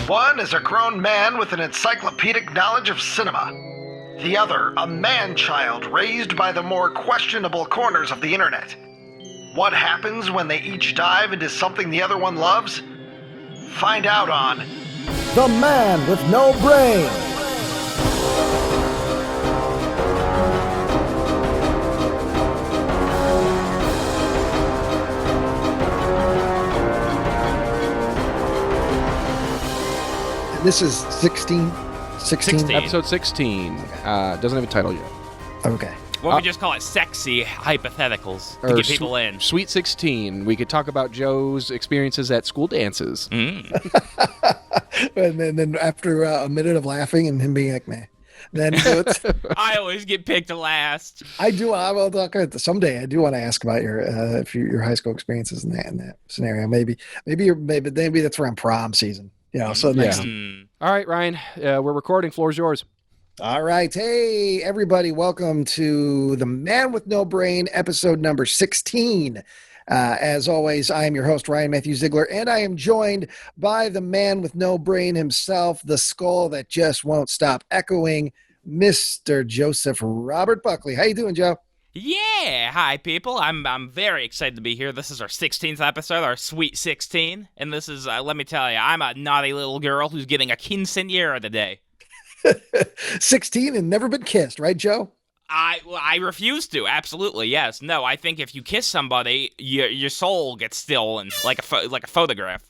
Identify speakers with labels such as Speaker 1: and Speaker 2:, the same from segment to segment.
Speaker 1: One is a grown man with an encyclopedic knowledge of cinema. The other, a man-child raised by the more questionable corners of the internet. What happens when they each dive into something the other one loves? Find out on
Speaker 2: The Man with No Brain. This is 16? 16?
Speaker 3: Episode 16. Doesn't have a title yet.
Speaker 2: Okay.
Speaker 4: Well, we just call it sexy hypotheticals to get people in.
Speaker 3: Sweet 16. We could talk about Joe's experiences at school dances.
Speaker 2: And then after a minute of laughing and him being like, meh. Then
Speaker 4: I always get picked last.
Speaker 2: I will talk someday. I do want to ask about your high school experiences in that scenario. Maybe that's around prom season. So next.
Speaker 3: All right, Ryan, we're recording. Floor's yours.
Speaker 2: All right. Hey, everybody. Welcome to The Man with No Brain, episode number 16. As always, I am your host, Ryan Matthew Ziegler, and I am joined by the man with no brain himself, the skull that just won't stop echoing, Mr. Joseph Robert Buckley. How you doing, Joe?
Speaker 4: Yeah, hi people. I'm very excited to be here. This is our 16th episode, our Sweet 16, and this is let me tell you, I'm a naughty little girl who's getting a quinceañera today.
Speaker 2: 16 and never been kissed, right, Joe?
Speaker 4: I refuse to. Absolutely, yes. No, I think if you kiss somebody, your soul gets stolen like a photograph.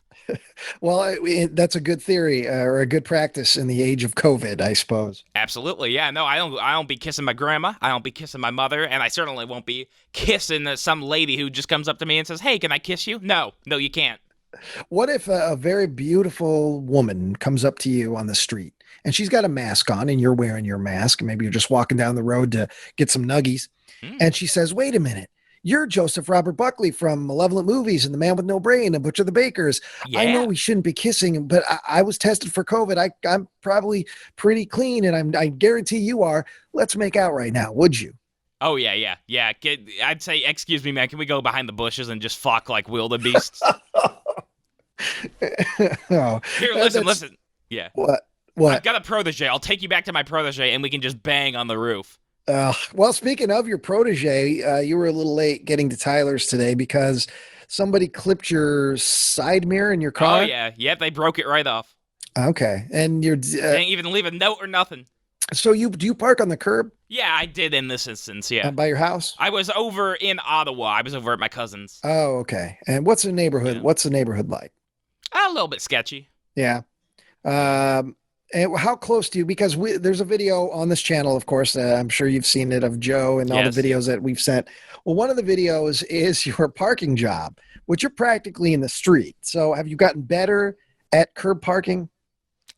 Speaker 2: Well, that's a good theory or a good practice in the age of COVID, I suppose.
Speaker 4: Absolutely, yeah. No, I don't be kissing my grandma. I don't be kissing my mother, and I certainly won't be kissing some lady who just comes up to me and says, "Hey, can I kiss you?" No, you can't.
Speaker 2: What if a very beautiful woman comes up to you on the street and she's got a mask on and you're wearing your mask? Maybe you're just walking down the road to get some nuggies. And she says, "Wait a minute. You're Joseph Robert Buckley from Malevolent Movies and The Man with No Brain and Butcher the Bakers.
Speaker 4: Yeah.
Speaker 2: I know we shouldn't be kissing, but I was tested for COVID. I'm probably pretty clean, and I guarantee you are. Let's make out right now. Would you?"
Speaker 4: Oh, yeah. I'd say, "Excuse me, man, can we go behind the bushes and just fuck like wildebeests?"
Speaker 2: Oh,
Speaker 4: Here, listen. Yeah.
Speaker 2: What?
Speaker 4: I've got a protege. I'll take you back to my protege, and we can just bang on the roof.
Speaker 2: Well, speaking of your protege, you were a little late getting to Tyler's today because somebody clipped your side mirror in your car.
Speaker 4: Oh, yeah. Yep, they broke it right off.
Speaker 2: Okay. And you're...
Speaker 4: They didn't even leave a note or nothing.
Speaker 2: So do you park on the curb?
Speaker 4: Yeah, I did in this instance, yeah.
Speaker 2: By your house?
Speaker 4: I was over in Ottawa. I was over at my cousin's.
Speaker 2: Oh, okay. And what's the neighborhood?
Speaker 4: Yeah.
Speaker 2: What's the neighborhood like?
Speaker 4: A little bit sketchy.
Speaker 2: Yeah. And how close to you? Because there's a video on this channel, of course. I'm sure you've seen it, of Joe and all the videos that we've sent. Well, one of the videos is your parking job, which you're practically in the street. So have you gotten better at curb parking?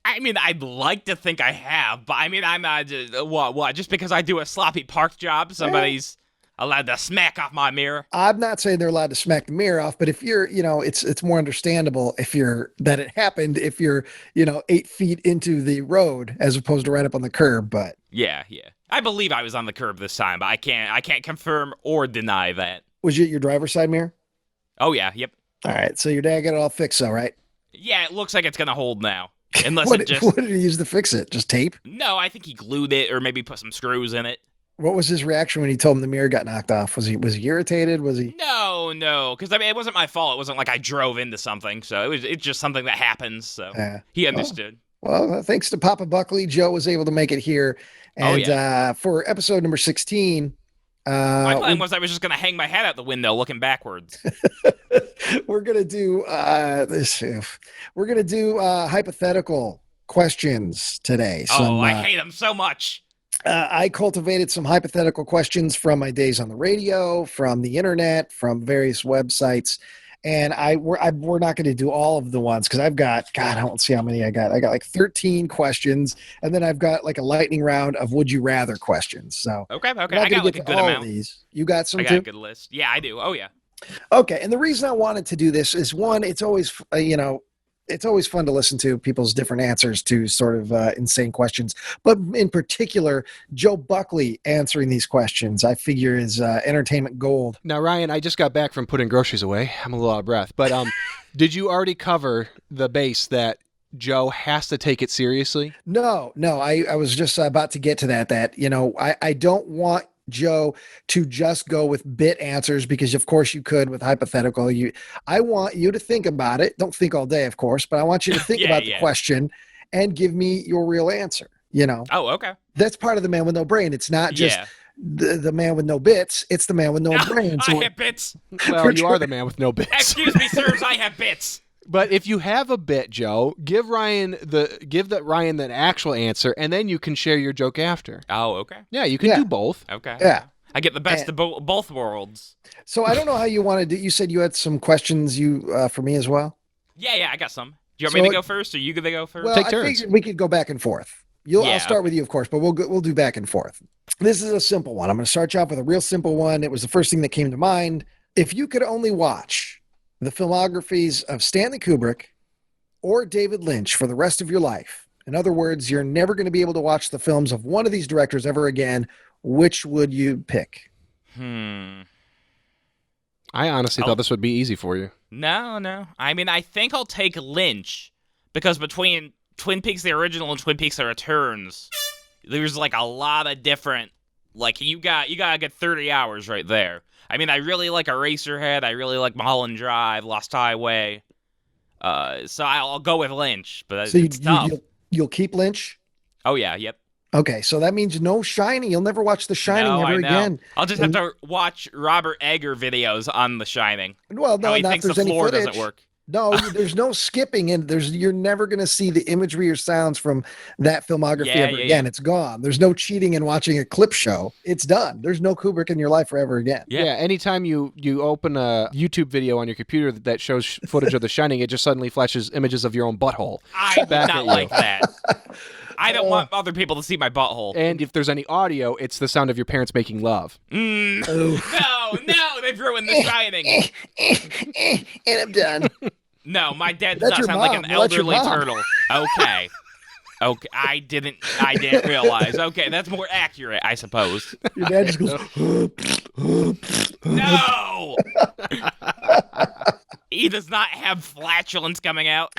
Speaker 4: I mean, I'd like to think I have, but I mean, I'm not, what, just because I do a sloppy park job, somebody's allowed to smack off my mirror?
Speaker 2: I'm not saying they're allowed to smack the mirror off, but if you're, it's more understandable that it happened if you're, 8 feet into the road as opposed to right up on the curb. But
Speaker 4: yeah. I believe I was on the curb this time, but I can't confirm or deny that.
Speaker 2: Was it your driver's side mirror?
Speaker 4: Oh, yeah, yep.
Speaker 2: All right, so your dad got it all fixed, though, right?
Speaker 4: Yeah, it looks like it's going to hold now. Unless
Speaker 2: what did he use to fix it? Just tape?
Speaker 4: No, I think he glued it or maybe put some screws in it.
Speaker 2: What was his reaction when he told him the mirror got knocked off? Was he irritated? Was he?
Speaker 4: No, because I mean, it wasn't my fault. It wasn't like I drove into something, so it's just something that happens. So he understood.
Speaker 2: Well, thanks to Papa Buckley, Joe was able to make it here, and for episode number 16.
Speaker 4: My plan was I was just going to hang my head out the window looking backwards.
Speaker 2: We're gonna do this. We're gonna do hypothetical questions today.
Speaker 4: I hate them so much.
Speaker 2: I cultivated some hypothetical questions from my days on the radio, from the internet, from various websites, and we're not going to do all of the ones because I've got, God, I don't see how many I got. I got like 13 questions, and then I've got like a lightning round of would you rather questions. So
Speaker 4: okay, I got like a good amount.
Speaker 2: These. You got some
Speaker 4: I got
Speaker 2: too?
Speaker 4: a good list. Yeah, I do. Oh yeah.
Speaker 2: Okay, and the reason I wanted to do this is one, it's always it's always fun to listen to people's different answers to sort of insane questions. But in particular, Joe Buckley answering these questions, I figure is entertainment gold.
Speaker 3: Now, Ryan, I just got back from putting groceries away. I'm a little out of breath. But did you already cover the base that Joe has to take it seriously?
Speaker 2: No, I was just about to get to that, I don't want Joe to just go with bit answers because of course you could with hypothetical. I want you to think about it. Don't think all day, of course, but I want you to think about the question and give me your real answer,
Speaker 4: Oh, okay.
Speaker 2: That's part of the man with no brain. It's not just the man with no bits, it's the man with no brain.
Speaker 4: I have bits.
Speaker 3: Well, you are the man with no bits.
Speaker 4: Excuse me, sirs, I have bits.
Speaker 3: But if you have a bit, Joe, give Ryan the actual answer, and then you can share your joke after.
Speaker 4: Oh, okay.
Speaker 3: Yeah, you can do both.
Speaker 4: Okay.
Speaker 2: Yeah.
Speaker 4: I get the best of both worlds.
Speaker 2: So I don't know how you wanted to. You said you had some questions for me as well.
Speaker 4: Yeah, I got some. Do you want me to go first, or you gonna go first?
Speaker 2: Well,
Speaker 3: Take
Speaker 2: I
Speaker 3: turns.
Speaker 2: figured we could go back and forth. I'll start with you, of course, but we'll do back and forth. This is a simple one. I'm going to start you off with a real simple one. It was the first thing that came to mind. If you could only watch the filmographies of Stanley Kubrick or David Lynch for the rest of your life, in other words, you're never going to be able to watch the films of one of these directors ever again, which would you pick?
Speaker 3: I honestly thought this would be easy for you.
Speaker 4: No. I mean, I think I'll take Lynch because between Twin Peaks the original and Twin Peaks the Returns, there's like a lot of different. Like you got a good 30 hours right there. I mean, I really like Eraserhead. I really like Mulholland Drive, Lost Highway. So I'll go with Lynch, but
Speaker 2: So
Speaker 4: it's tough.
Speaker 2: You'll keep Lynch?
Speaker 4: Oh yeah, yep.
Speaker 2: Okay, so that means no Shining. You'll never watch The Shining ever again.
Speaker 4: I'll just have to watch Robert Egger videos on The Shining.
Speaker 2: Well, no,
Speaker 4: How he
Speaker 2: not if
Speaker 4: thinks the
Speaker 2: there's any
Speaker 4: floor
Speaker 2: footage.
Speaker 4: doesn't work.
Speaker 2: No, there's no skipping, and you're never going to see the imagery or sounds from that filmography ever again. It's gone. There's no cheating and watching a clip show. It's done. There's no Kubrick in your life forever again.
Speaker 3: Yeah, anytime you open a YouTube video on your computer that shows footage of The Shining, it just suddenly flashes images of your own butthole.
Speaker 4: I do
Speaker 3: back
Speaker 4: not
Speaker 3: at
Speaker 4: like
Speaker 3: you.
Speaker 4: that. I don't want other people to see my butthole.
Speaker 3: And if there's any audio, it's the sound of your parents making love.
Speaker 4: No, they've ruined The Shining.
Speaker 2: And I'm done.
Speaker 4: No, my dad
Speaker 2: That's
Speaker 4: does not
Speaker 2: your
Speaker 4: sound like
Speaker 2: mom.
Speaker 4: an
Speaker 2: Well, that's your
Speaker 4: elderly
Speaker 2: mom.
Speaker 4: turtle. Okay, I didn't realize. Okay, that's more accurate, I suppose.
Speaker 2: Your dad just goes,
Speaker 4: No! He does not have flatulence coming out.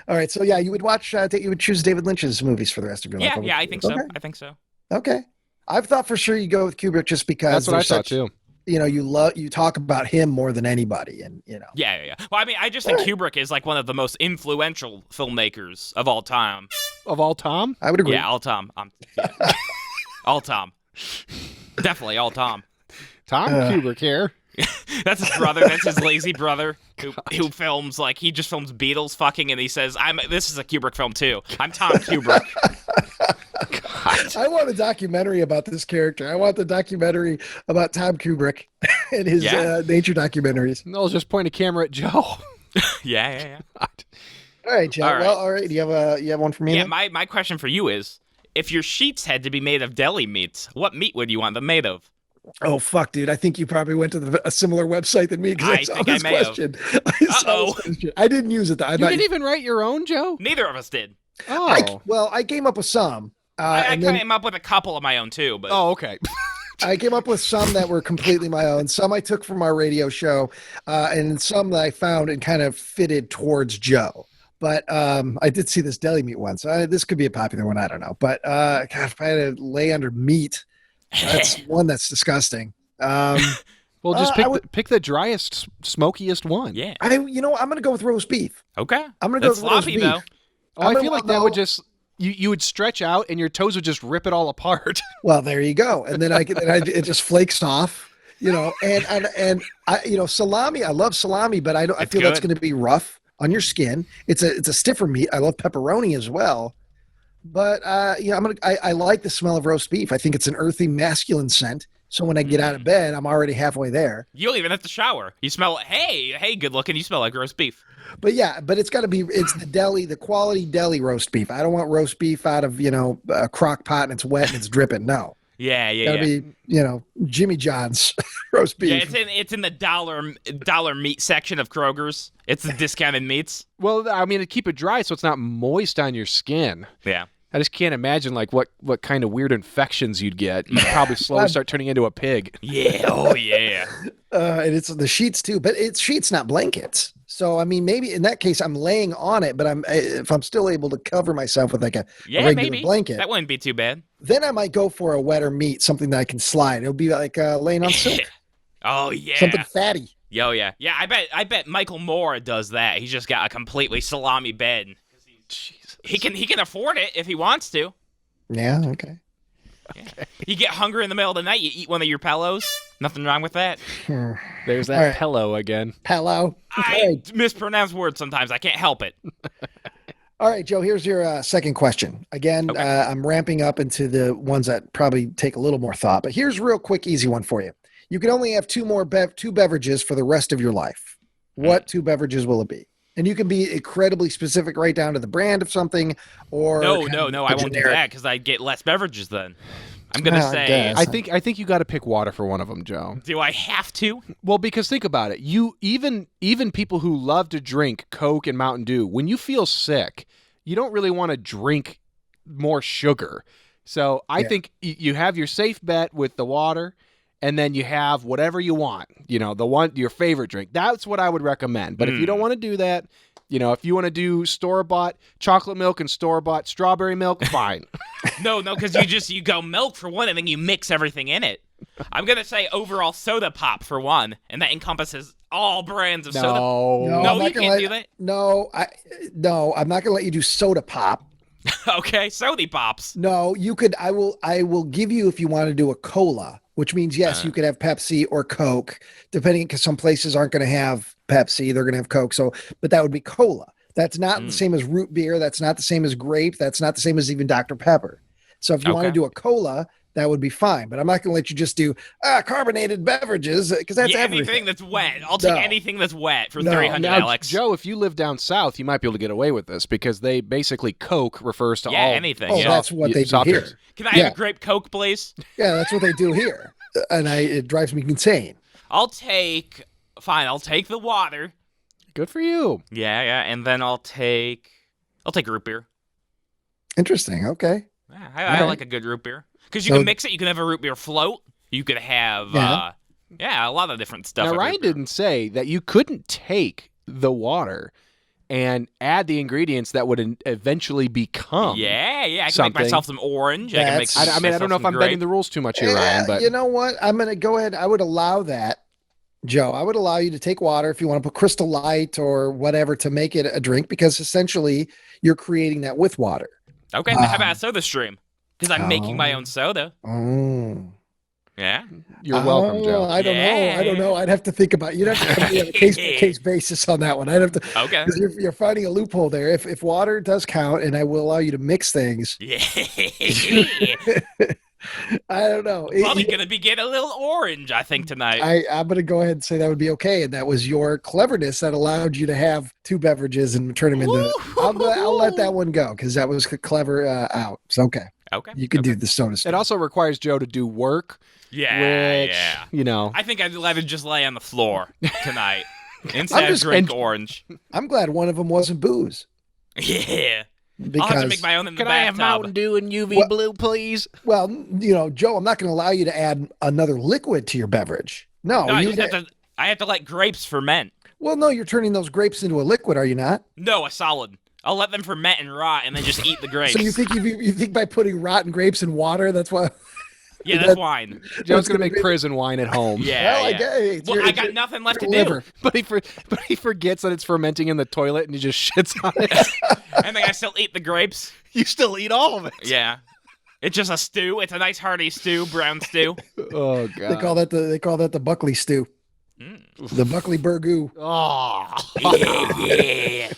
Speaker 2: all right, so you would watch, you would choose David Lynch's movies for the rest of your life.
Speaker 4: Yeah, I think so.
Speaker 2: Okay.
Speaker 4: I think so.
Speaker 2: Okay. I've thought for sure you go with Kubrick just because
Speaker 3: That's what I thought too.
Speaker 2: You talk about him more than anybody, and
Speaker 4: Yeah. Well, I mean, I just think Kubrick is like one of the most influential filmmakers of all time.
Speaker 3: Of all Tom?
Speaker 2: I would agree.
Speaker 4: Yeah, all time. Yeah. All time. Definitely all time.
Speaker 3: Tom Kubrick here.
Speaker 4: That's his brother. That's his lazy brother who films he just films Beatles fucking, and he says, "This is a Kubrick film too. I'm Tom Kubrick."
Speaker 2: I want a documentary about this character. I want the documentary about Tom Kubrick and his nature documentaries.
Speaker 3: No, just point a camera at Joe.
Speaker 4: Yeah.
Speaker 2: All right, Joe.
Speaker 4: All right.
Speaker 2: Well, all right. Do you have one for me?
Speaker 4: Yeah,
Speaker 2: then?
Speaker 4: my question for you is, if your sheets had to be made of deli meats, what meat would you want them made of?
Speaker 2: Oh fuck, dude! I think you probably went to a similar website than me because I saw
Speaker 4: think
Speaker 2: this
Speaker 4: I may have.
Speaker 2: question. I didn't use it. Though.
Speaker 3: You didn't even write your own, Joe?
Speaker 4: Neither of us did.
Speaker 3: Oh.
Speaker 2: I came up with some.
Speaker 4: I came up with a couple of my own too, but
Speaker 3: Okay.
Speaker 2: I came up with some that were completely my own. Some I took from our radio show, and some that I found and kind of fitted towards Joe. But I did see this deli meat one, so this could be a popular one. I don't know. But God, if I had to lay under meat, that's one that's disgusting.
Speaker 3: Well, just pick the driest, smokiest one.
Speaker 4: yeah.
Speaker 2: I'm going to go with roast beef.
Speaker 4: Okay.
Speaker 2: I'm going to go
Speaker 4: That's
Speaker 2: with roast
Speaker 4: sloppy
Speaker 2: beef.
Speaker 4: though.
Speaker 3: Oh, I feel like that would just you would stretch out and your toes would just rip it all apart.
Speaker 2: Well, there you go. And then it just flakes off, and salami. I love salami, but I feel that's going to be rough on your skin. It's a stiffer meat. I love pepperoni as well. But I like the smell of roast beef. I think it's an earthy, masculine scent. So when I get out of bed, I'm already halfway there.
Speaker 4: You don't even have to shower. You smell. Hey, good looking. You smell like roast beef.
Speaker 2: But it's got to be. It's the quality deli roast beef. I don't want roast beef out of a crock pot and it's wet and it's dripping. No.
Speaker 4: Yeah.
Speaker 2: Gotta be Jimmy John's roast beef.
Speaker 4: Yeah, it's in the dollar meat section of Kroger's. It's the discounted meats.
Speaker 3: Well, I mean, to keep it dry so it's not moist on your skin.
Speaker 4: Yeah.
Speaker 3: I just can't imagine what kind of weird infections you'd get. You'd probably slowly start turning into a pig.
Speaker 4: Yeah. Oh yeah.
Speaker 2: And it's the sheets too, but it's sheets, not blankets. So I mean, maybe in that case, I'm laying on it, but if I'm still able to cover myself with like a regular
Speaker 4: maybe.
Speaker 2: blanket,
Speaker 4: That wouldn't be too bad.
Speaker 2: then I might go for a wetter meat, something that I can slide. It'll be like laying on silk,
Speaker 4: Oh yeah.
Speaker 2: something fatty.
Speaker 4: Yo, yeah. Yeah, I bet Michael Moore does that. He's just got a completely salami bed.
Speaker 3: Jesus.
Speaker 4: He can afford it if he wants to.
Speaker 2: Yeah. Okay.
Speaker 4: Yeah. You get hungry in the middle of the night, you eat one of your pillows. Nothing wrong with that.
Speaker 3: There's that
Speaker 2: All right.
Speaker 3: pillow again.
Speaker 2: Hello.
Speaker 4: I mispronounce words sometimes. I can't help it.
Speaker 2: All right, Joe, here's your second question. Again,
Speaker 4: Okay.
Speaker 2: I'm ramping up into the ones that probably take a little more thought, but here's a real quick, easy one for you. You can only have two beverages for the rest of your life. What two beverages will it be? And you can be incredibly specific right down to the brand of something or
Speaker 4: No,
Speaker 2: kind of
Speaker 4: I won't do
Speaker 2: generic.
Speaker 4: that because I'd get less beverages then. I'm gonna
Speaker 2: Well, I
Speaker 4: say,
Speaker 2: guess.
Speaker 3: I think you got to pick water for one of them, Joe.
Speaker 4: do I have to?
Speaker 3: Well, because think about it. You even people who love to drink Coke and Mountain Dew, when you feel sick, you don't really want to drink more sugar. So I think you have your safe bet with the water, and then you have whatever you want. You know, your favorite drink. That's what I would recommend. But if you don't want to do that, you know, if you want to do store-bought chocolate milk and store-bought strawberry milk, fine.
Speaker 4: No, because you go milk for one, and then you mix everything in it. I'm gonna say overall soda pop for one, and that encompasses all brands of soda.
Speaker 2: No,
Speaker 4: No,
Speaker 2: I'm
Speaker 4: you
Speaker 2: not gonna
Speaker 4: can't do that.
Speaker 2: No, I'm not going to let you do soda pop.
Speaker 4: Okay, soda pops.
Speaker 2: No, you could. I will give you if you want to do a cola, which means yes, you could have Pepsi or Coke, depending because some places aren't going to have Pepsi, they're going to have Coke. So, but that would be cola. That's not the same as root beer. That's not the same as grape. That's not the same as even Dr. Pepper. So if you want to do a cola, that would be fine. But I'm not going to let you just do carbonated beverages because that's
Speaker 4: anything
Speaker 2: everything.
Speaker 4: that's wet. I'll take
Speaker 2: No.
Speaker 4: anything that's wet for
Speaker 2: No.
Speaker 4: 300,
Speaker 3: Now,
Speaker 4: Alex.
Speaker 3: Joe, if you live down south, you might be able to get away with this because they basically Coke refers to
Speaker 4: Yeah,
Speaker 3: all
Speaker 4: anything,
Speaker 2: Oh,
Speaker 4: yeah.
Speaker 2: that's what they do
Speaker 3: soft
Speaker 2: here.
Speaker 3: drinks.
Speaker 4: Can I
Speaker 2: Yeah.
Speaker 4: have a grape Coke, please?
Speaker 2: Yeah, that's what they do here, and it drives me insane.
Speaker 4: I'll take the water.
Speaker 3: Good for you.
Speaker 4: Yeah, and then I'll take root beer.
Speaker 2: Interesting. Okay.
Speaker 4: Yeah, I
Speaker 2: All right.
Speaker 4: like a good root beer because you
Speaker 2: So-
Speaker 4: can mix it. You can have a root beer float. You could have a lot of different stuff.
Speaker 3: Now,
Speaker 4: in
Speaker 3: Ryan
Speaker 4: root beer.
Speaker 3: didn't say that you couldn't take the water and add the ingredients that would eventually become.
Speaker 4: Yeah, I can
Speaker 3: something.
Speaker 4: make myself some orange. I can make.
Speaker 2: That's-
Speaker 3: I mean, I don't know if I'm bending the rules too much here, Ryan, but
Speaker 2: you know what? I'm going to go ahead. I would allow that, Joe. I would allow you to take water if you want to put Crystal Light or whatever to make it a drink, because essentially you're creating that with water.
Speaker 4: Okay, how about a soda stream? Because I'm making my own soda.
Speaker 2: Oh.
Speaker 4: Yeah.
Speaker 3: you're welcome, Joe.
Speaker 2: I don't know. I don't know. I'd have to think about. You'd have to come to me on a case-by-case basis on that one. I'd have to.
Speaker 4: Okay.
Speaker 2: Because you're finding a loophole there. If water does count, and I will allow you to mix things.
Speaker 4: Yeah.
Speaker 2: I don't know.
Speaker 4: Probably gonna be getting a little orange, I think, tonight.
Speaker 2: I'm going to go ahead and say that would be okay, and that was your cleverness that allowed you to have two beverages and turn them into. I'll let that one go because that was clever out. So okay,
Speaker 4: Okay.
Speaker 2: you can
Speaker 4: okay.
Speaker 2: do the soda.
Speaker 3: It
Speaker 2: Stuff.
Speaker 3: also requires Joe to do work,
Speaker 4: Yeah,
Speaker 3: which,
Speaker 4: yeah.
Speaker 3: you know,
Speaker 4: I think I'd rather just lay on the floor tonight instead of drink orange.
Speaker 2: I'm glad one of them wasn't booze
Speaker 4: Yeah.
Speaker 2: because
Speaker 4: I'll have to make my own in the
Speaker 3: can I have
Speaker 4: bathtub.
Speaker 3: Mountain Dew and UV
Speaker 2: What-
Speaker 3: blue, please?
Speaker 2: well, Joe, I'm not going to allow you to add another liquid to your beverage. No,
Speaker 4: No, I
Speaker 2: you
Speaker 4: have to let grapes ferment.
Speaker 2: well, no, you're turning those grapes into a liquid, are you not?
Speaker 4: No, a solid. I'll let them ferment and rot and then just eat the grapes.
Speaker 2: So you think by putting rotten grapes in water, that's why?
Speaker 4: yeah, that's wine.
Speaker 3: Joe's
Speaker 2: gonna
Speaker 3: going to make
Speaker 2: be-
Speaker 3: prison wine at home.
Speaker 4: Yeah.
Speaker 2: Well, I
Speaker 4: yeah.
Speaker 2: guess it's
Speaker 4: Well,
Speaker 2: your-
Speaker 4: I
Speaker 2: it's
Speaker 4: got
Speaker 2: your-
Speaker 4: nothing left to
Speaker 2: your
Speaker 4: do.
Speaker 2: liver.
Speaker 3: But he forgets that it's fermenting in the toilet and he just shits on it.
Speaker 4: And then I still eat the grapes.
Speaker 3: You still eat all of it.
Speaker 4: Yeah. It's just a stew. It's a nice hearty stew, brown stew.
Speaker 3: Oh god.
Speaker 2: They call that the Buckley stew, the Buckley burgoo.
Speaker 3: Oh.
Speaker 4: Yeah.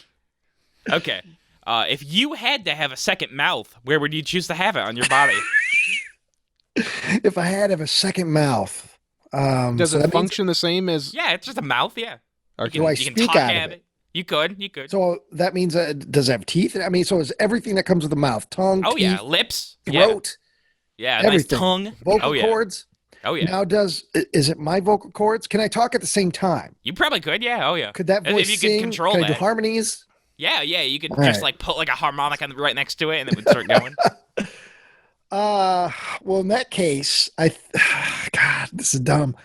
Speaker 4: Okay. If you had to have a second mouth, where would you choose to have it on your body?
Speaker 2: If I had to have a second mouth,
Speaker 3: Does
Speaker 2: so
Speaker 3: it
Speaker 2: that means-
Speaker 3: function the same as?
Speaker 4: Yeah, it's just a mouth. Yeah.
Speaker 3: Okay.
Speaker 2: Do I
Speaker 4: You can
Speaker 2: speak
Speaker 4: talk
Speaker 2: out of
Speaker 4: at
Speaker 2: it?
Speaker 4: You could.
Speaker 2: So that means does it have teeth? I mean, so is everything that comes with the mouth, tongue,
Speaker 4: Oh
Speaker 2: teeth,
Speaker 4: yeah, lips. Yeah.
Speaker 2: throat,
Speaker 4: Yeah, nice
Speaker 2: everything.
Speaker 4: tongue.
Speaker 2: vocal
Speaker 4: Oh yeah.
Speaker 2: cords?
Speaker 4: Oh yeah.
Speaker 2: Now, is it my vocal cords? Can I talk at the same time?
Speaker 4: You probably could. Yeah. Oh yeah.
Speaker 2: Could that
Speaker 4: If
Speaker 2: voice
Speaker 4: you could
Speaker 2: sing?
Speaker 4: control
Speaker 2: Can I do
Speaker 4: that.
Speaker 2: harmonies?
Speaker 4: Yeah. You could
Speaker 2: All
Speaker 4: just
Speaker 2: right.
Speaker 4: like put like a harmonica right next to it, and it would start going.
Speaker 2: Well, in that case, God, this is dumb.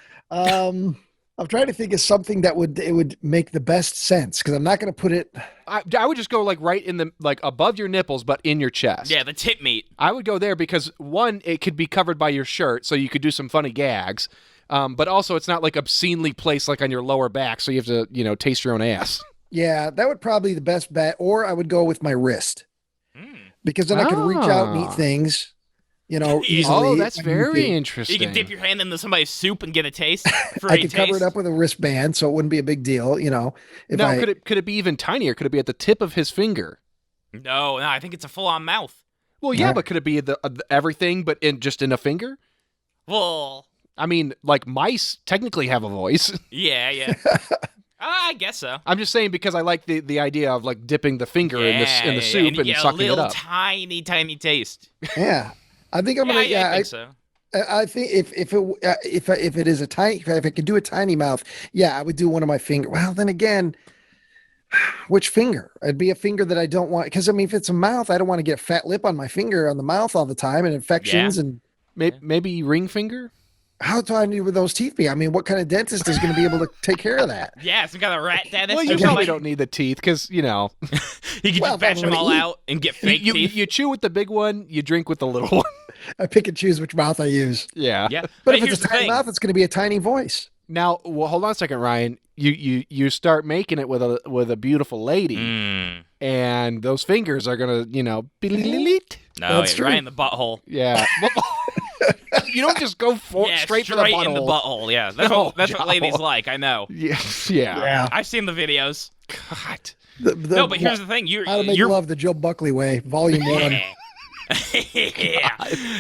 Speaker 2: I'm trying to think of something that would make the best sense because I'm not going to put it.
Speaker 3: I would just go like right in the like above your nipples, but in your chest.
Speaker 4: Yeah, the tip meat.
Speaker 3: I would go there because one, it could be covered by your shirt, so you could do some funny gags. But also, it's not like obscenely placed like on your lower back, so you have to taste your own ass.
Speaker 2: Yeah, that would probably be the best bet. Or I would go with my wrist because then I could reach out and eat things. Easily.
Speaker 3: Oh, that's very interesting.
Speaker 4: You can dip your hand into somebody's soup and get a taste.
Speaker 2: I could cover it up with a wristband, so it wouldn't be a big deal.
Speaker 3: Could it be even tinier? Could it be at the tip of his finger?
Speaker 4: No, I think it's a full-on mouth.
Speaker 3: Well, yeah, but could it be the everything, but just in a finger?
Speaker 4: Well,
Speaker 3: I mean, like mice technically have a voice.
Speaker 4: Yeah. I guess so.
Speaker 3: I'm just saying because I like the idea of like dipping the finger in the soup and sucking it up.
Speaker 4: Tiny taste.
Speaker 2: Yeah. I think I'm gonna.
Speaker 4: Yeah, I think so.
Speaker 2: I think if it is if I could do a tiny mouth, I would do one of my fingers. Well, then again, which finger? It'd be a finger that I don't want because if it's a mouth, I don't want to get a fat lip on my finger on the mouth all the time and infections and
Speaker 3: maybe ring finger.
Speaker 2: How do I know where those teeth be? What kind of dentist is going to be able to take care of that?
Speaker 4: Yeah, some kind of rat dentist.
Speaker 3: Well, you probably don't need the teeth because
Speaker 4: you can just bash them all out and get fake teeth.
Speaker 3: You chew with the big one, you drink with the little one.
Speaker 2: I pick and choose which mouth I use.
Speaker 3: Yeah.
Speaker 2: But if it's a tiny mouth, it's going to be a tiny voice.
Speaker 3: Now, hold on a second, Ryan. You start making it with a beautiful lady, and those fingers are gonna
Speaker 4: No,
Speaker 2: That's true.
Speaker 4: right in the butthole.
Speaker 3: Yeah. You don't just go straight for the butthole.
Speaker 4: In the butthole. Yeah, that's what ladies like. I know.
Speaker 3: Yeah.
Speaker 4: I've seen the videos.
Speaker 3: God.
Speaker 4: No, but here's the thing.
Speaker 2: How to Make Love the Joe Buckley Way, Volume 1.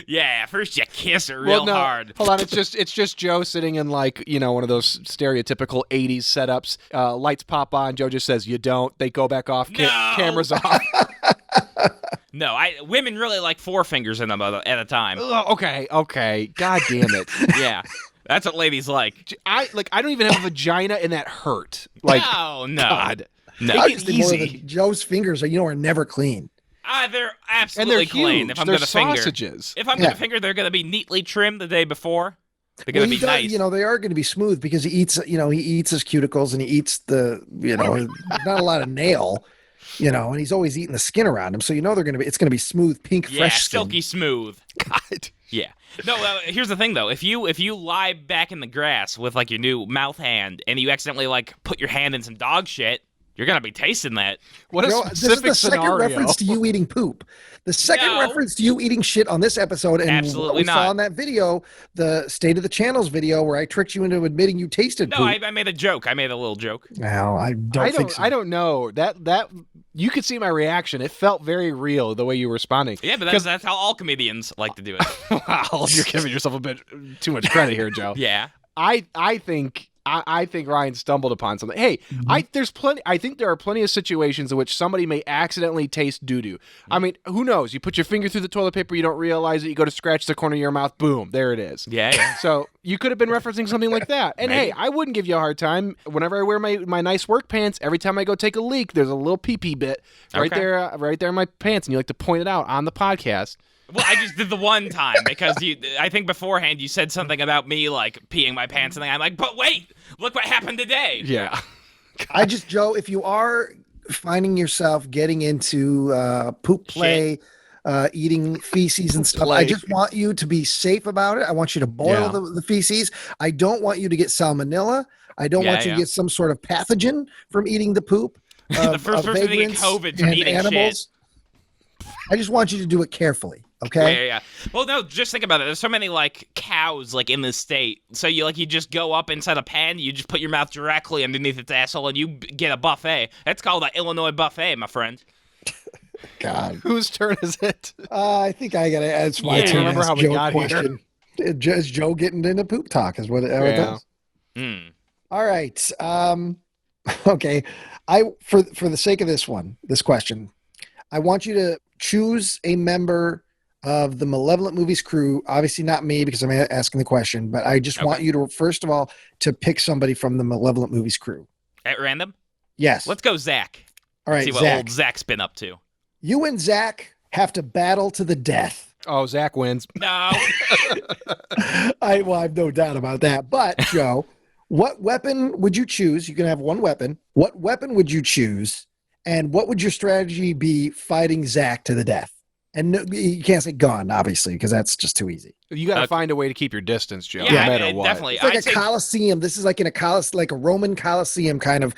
Speaker 4: Yeah. First you kiss her real hard.
Speaker 3: Hold on, it's just Joe sitting in like one of those stereotypical '80s setups. Lights pop on. Joe just says, "You don't." They go back off. Cameras off.
Speaker 4: No, women really like 4 fingers in them at a time.
Speaker 3: Okay. God damn it.
Speaker 4: Yeah. That's what ladies like.
Speaker 3: I don't even have a vagina and that hurt. Like,
Speaker 4: no.
Speaker 3: God.
Speaker 4: No.
Speaker 2: I just think more of Joe's fingers are never clean.
Speaker 4: They're absolutely clean. If I'm
Speaker 3: they're
Speaker 4: gonna
Speaker 3: sausages.
Speaker 4: If I'm gonna finger, they're gonna be neatly trimmed the day before. They're gonna be nice.
Speaker 2: They are gonna be smooth because he eats his cuticles and he eats not a lot of nail. And he's always eating the skin around him, so it's gonna be smooth, pink, fresh skin.
Speaker 4: Silky smooth.
Speaker 3: God.
Speaker 4: Yeah. No, here's the thing though. If you lie back in the grass with like your new mouth hand and you accidentally like put your hand in some dog shit, you're gonna be tasting that.
Speaker 3: What a specific
Speaker 2: this is the
Speaker 3: scenario.
Speaker 2: second reference to you eating poop. The second reference to you eating shit on this episode, and
Speaker 4: absolutely
Speaker 2: we saw in that video, the State of the Channels video, where I tricked you into admitting you tasted poop.
Speaker 4: No, I made a joke. I made a little joke.
Speaker 2: No, I don't think so.
Speaker 3: I don't know that you could see my reaction. It felt very real the way you were responding.
Speaker 4: Yeah, but that's how all comedians like to do it.
Speaker 3: Wow, you're giving yourself a bit too much credit here, Joe.
Speaker 4: Yeah,
Speaker 3: I think Ryan stumbled upon something. Hey, I think there are plenty of situations in which somebody may accidentally taste doo-doo. I mean, who knows? You put your finger through the toilet paper, you don't realize it, you go to scratch the corner of your mouth, boom, there it is.
Speaker 4: Yeah.
Speaker 3: So you could have been referencing something like that. And
Speaker 4: Maybe.
Speaker 3: hey, I wouldn't give you a hard time. Whenever I wear my nice work pants, every time I go take a leak, there's a little pee-pee bit right there in my pants, and you like to point it out on the podcast.
Speaker 4: Well, I just did the one time because I think beforehand you said something about me like peeing my pants and I'm like, but wait, look what happened today.
Speaker 3: Yeah.
Speaker 2: Joe, if you are finding yourself getting into poop play, eating feces and stuff, I just want you to be safe about it. I want you to boil the feces. I don't want you to get salmonella. I don't want you to get some sort of pathogen from eating the poop.
Speaker 4: The first person to get COVID from eating animals.
Speaker 2: Shit. I just want you to do it carefully. Okay.
Speaker 4: Yeah. Well, no, just think about it. There's so many like cows like in this state. So you just go up inside a pan, you just put your mouth directly underneath its asshole, and you get a buffet. That's called an Illinois buffet, my friend.
Speaker 2: God,
Speaker 3: whose turn is it?
Speaker 2: I think I gotta. It's my turn.
Speaker 3: Remember how we got
Speaker 2: question. Here? Is Joe getting into poop talk? Is what it does. All right. Okay. For the sake of this question, I want you to choose a member of the Malevolent Movies crew. Obviously not me because I'm asking the question, but I just want you to, first of all, to pick somebody from the Malevolent Movies crew.
Speaker 4: At random?
Speaker 2: Yes.
Speaker 4: Let's go Zach.
Speaker 2: All right,
Speaker 4: see what
Speaker 2: Zach.
Speaker 4: old Zach's been up to.
Speaker 2: You and Zach have to battle to the death.
Speaker 3: Oh, Zach wins.
Speaker 4: No.
Speaker 2: I have no doubt about that. But, Joe, What weapon would you choose? You can have one weapon. What weapon would you choose? And what would your strategy be fighting Zach to the death? And no, you can't say gun, obviously, because that's just too easy.
Speaker 3: You got to find a way to keep your distance, Joe,
Speaker 4: Yeah,
Speaker 3: no matter what.
Speaker 4: definitely.
Speaker 2: It's like
Speaker 4: I'd
Speaker 2: a Colosseum. This is like in a like a Roman Colosseum kind of,